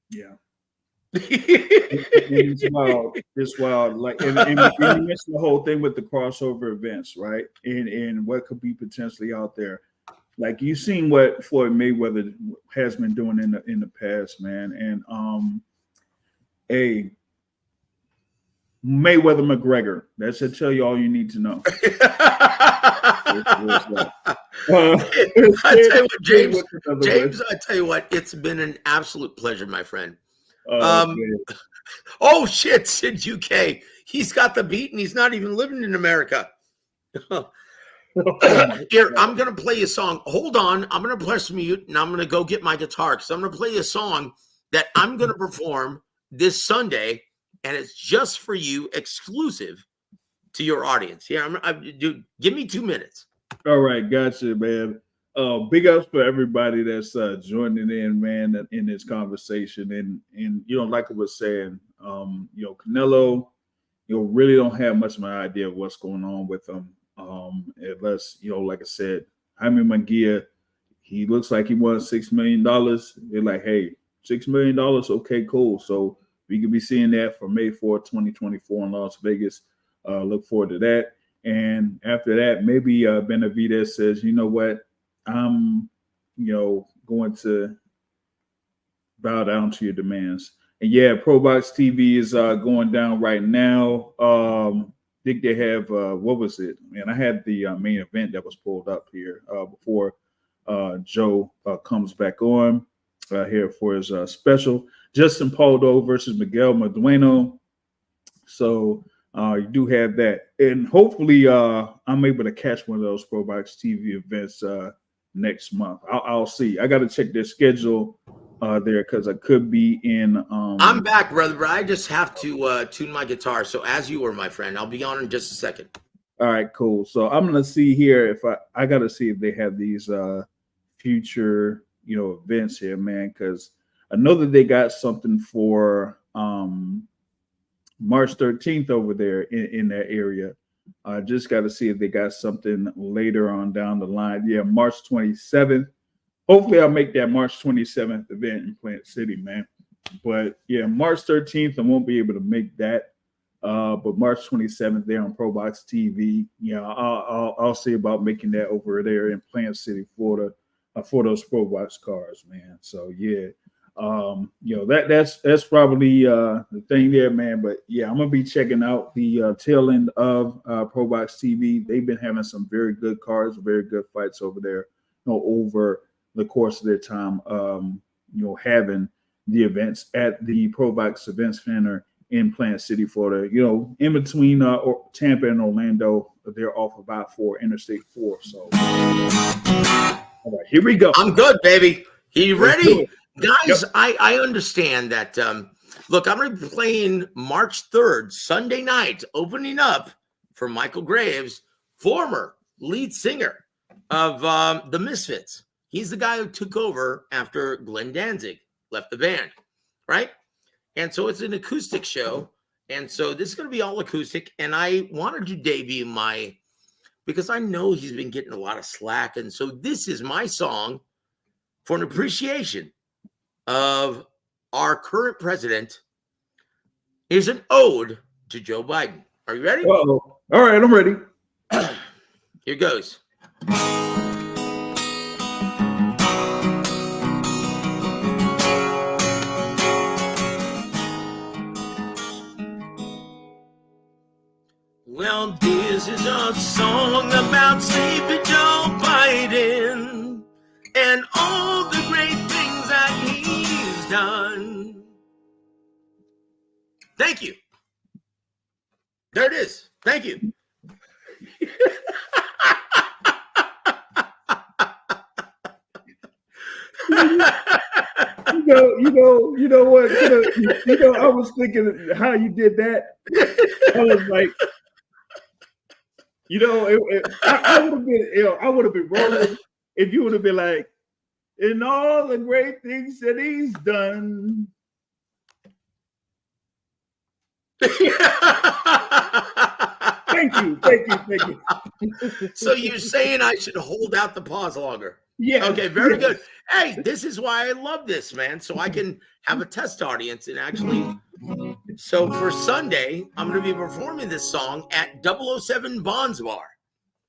Yeah. It's wild. Like, and you mentioned the whole thing with the crossover events, right? And what could be potentially out there. Like, you've seen what Floyd Mayweather has been doing in the past, man. And Mayweather McGregor. That should tell you all you need to know. I tell you what, James, I tell you what, it's been an absolute pleasure, my friend. Oh shit, Sid UK. He's got the beat and he's not even living in America. Here, I'm gonna play you a song. Hold on, I'm gonna press mute and I'm gonna go get my guitar because I'm gonna play you a song that I'm gonna perform this Sunday, and it's just for you, exclusive to your audience. Yeah, dude, give me 2 minutes. All right, gotcha, man. Big ups for everybody that's joining in, man, in this conversation. And like I was saying, Canelo, really don't have much of an idea of what's going on with him. Unless, like I said, Jaime Munguia, he looks like he won $6 million. They're like, hey, $6 million, okay, cool. So we could be seeing that for May 4th, 2024 in Las Vegas. Look forward to that. And after that, maybe Benavidez says, you know what, I'm, going to bow down to your demands. And yeah, ProBox TV is going down right now. I think they have, what was it? Man, I had the main event that was pulled up here before Joe comes back on here for his special. Justin Paldo versus Miguel Madueno. So you do have that. And hopefully I'm able to catch one of those ProBox TV events next month. I'll see. I got to check their schedule there because I could be in. I'm back, brother, but I just have to tune my guitar. So as you were, my friend, I'll be on in just a second. All right, cool. So I'm going to see here if I got to see if they have these future, events here, man, because I know that they got something for March 13th over there in that area. Just got to see if they got something later on down the line. Yeah, March 27th. Hopefully, I'll make that March 27th event in Plant City, man. But yeah, March 13th, I won't be able to make that. But March 27th, there on ProBox TV. Yeah, I'll see about making that over there in Plant City, Florida, for those ProBox cars, man. So yeah. That's probably the thing there, man. But yeah, I'm gonna be checking out the tail end of ProBox TV. They've been having some very good cards, very good fights over there, over the course of their time, having the events at the ProBox Event Center in Plant City, Florida. In between Tampa and Orlando, they're off of I-4, Interstate 4. So, all right, here we go. I'm good, baby. You ready? Guys, yep. I understand that. Look, I'm going to be playing March 3rd, Sunday night, opening up for Michael Graves, former lead singer of the Misfits. He's the guy who took over after Glenn Danzig left the band, right? And so it's an acoustic show. And so this is going to be all acoustic. And I wanted to debut because I know he's been getting a lot of slack. And so this is my song for an appreciation of our current president. Is an ode to Joe Biden. Are you ready? Uh-oh. All right, I'm ready. Here goes. Well, this is a song about sleepy Joe Biden and all the great things that he's done. Thank you. There it is. Thank you. You know what? I was thinking how you did that. I was like, I would have been rolling if you would have been like, in all the great things that he's done. Thank you. So you're saying I should hold out the pause longer? Yeah. Okay, very good. Hey, this is why I love this, man. So I can have a test audience and actually. So for Sunday, I'm going to be performing this song at 007 Bonds Bar.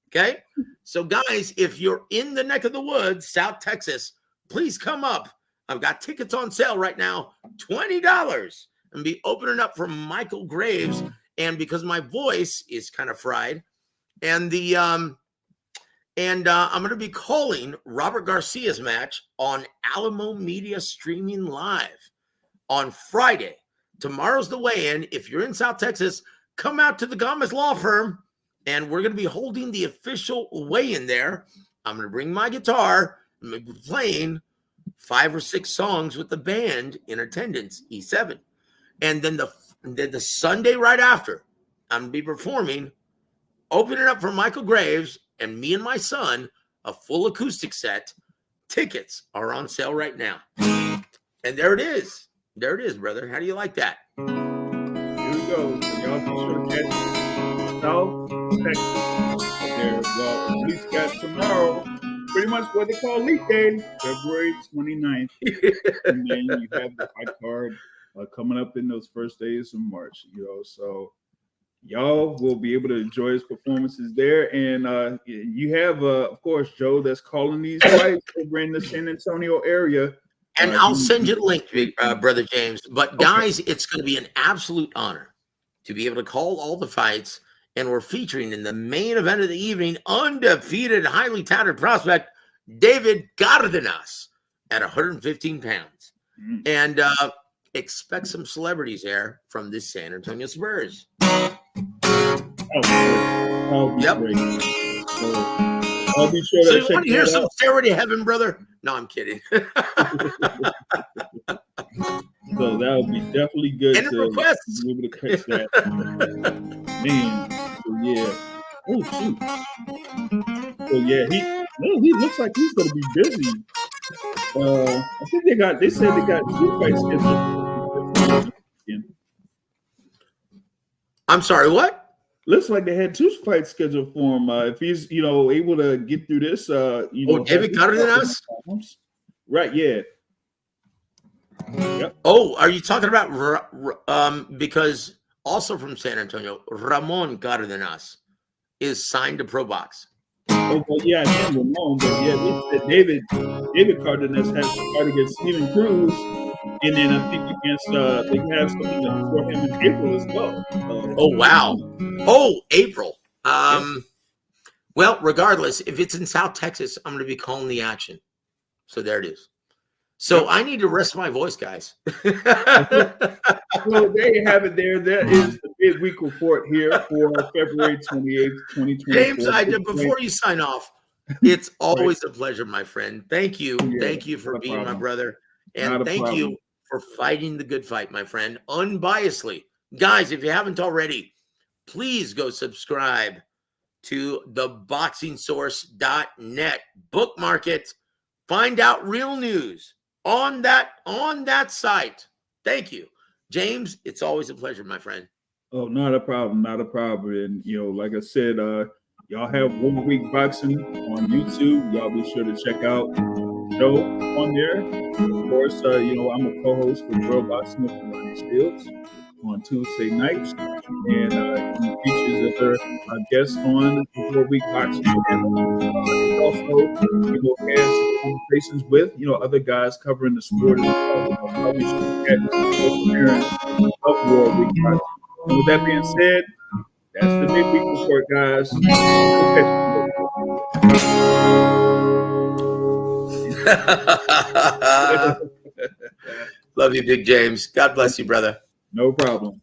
Okay. So guys, if you're in the neck of the woods, South Texas, please come up. I've got tickets on sale right now, $20, and be opening up for Michael Graves. And because my voice is kind of fried, and I'm going to be calling Robert Garcia's match on Alamo Media Streaming Live on Friday. Tomorrow's the weigh-in. If you're in South Texas, come out to the Gomez Law Firm, and we're going to be holding the official weigh-in there. I'm going to bring my guitar. I'm going to be playing 5 or 6 songs with the band in attendance, E7. And then the Sunday right after, I'm going to be performing, opening up for Michael Graves and me and my son, a full acoustic set. Tickets are on sale right now. And there it is. There it is, brother. How do you like that? Here we go. So y'all be sure to catch South Texas. There, well, at least got tomorrow. Pretty much what they call Leap Day, February 29th. And then you have the fight card coming up in those first days of March. So y'all will be able to enjoy his performances there. And you have, of course, Joe that's calling these fights over in the San Antonio area. And I'll send you the link, Brother James. But guys, it's going to be an absolute honor to be able to call all the fights. And we're featuring in the main event of the evening, undefeated, highly touted prospect, David Cardenas at 115 pounds. And expect some celebrities there from the San Antonio Spurs. Yep. I'll be sure so you want to hear some Stairway to Heaven, brother? No, I'm kidding. So that would be definitely good and to requests. be able to catch that. Man, so yeah. Oh shoot. So yeah, he looks like he's gonna be busy. I think they said they got 2 fights scheduled. I'm sorry, what? Looks like they had 2 fights scheduled for him. If he's, able to get through this, David Cardenas? Right, yeah. Yep. Oh, are you talking about because also from San Antonio, Ramon Cardenas is signed to Pro Box. Oh, but yeah, him Ramon, but yeah, they said David Cardenas has to fight against Steven Cruz, and then I think against they have something for him in April as well. Oh wow! Oh, April. Well, regardless, if it's in South Texas, I'm going to be calling the action. So there it is. So I need to rest my voice, guys. So there you have it. That is the midweek report here for February 28th, 2024. James, before you sign off, it's always a pleasure, my friend. Thank you. Yeah, thank you for being my brother. And thank you for fighting the good fight, my friend, unbiasedly. Guys, if you haven't already, please go subscribe to theboxingsource.net. Bookmark it. Find out real news on that site. Thank you. James, it's always a pleasure, my friend. Oh, not a problem. Not a problem. And, like I said, y'all have 1 Week Boxing on YouTube. Y'all be sure to check out the show on there. Of course, I'm a co-host for World Boxing with Ronnie Fields on Tuesday nights. And he features other guests on the 1 Week Boxing. And also, has conversations with, other guys covering the sport as well. How we should look at the appearance of World Week Boxing. And with that being said, that's the midweek report, guys. Love you, Big James. God bless you, brother. No problem.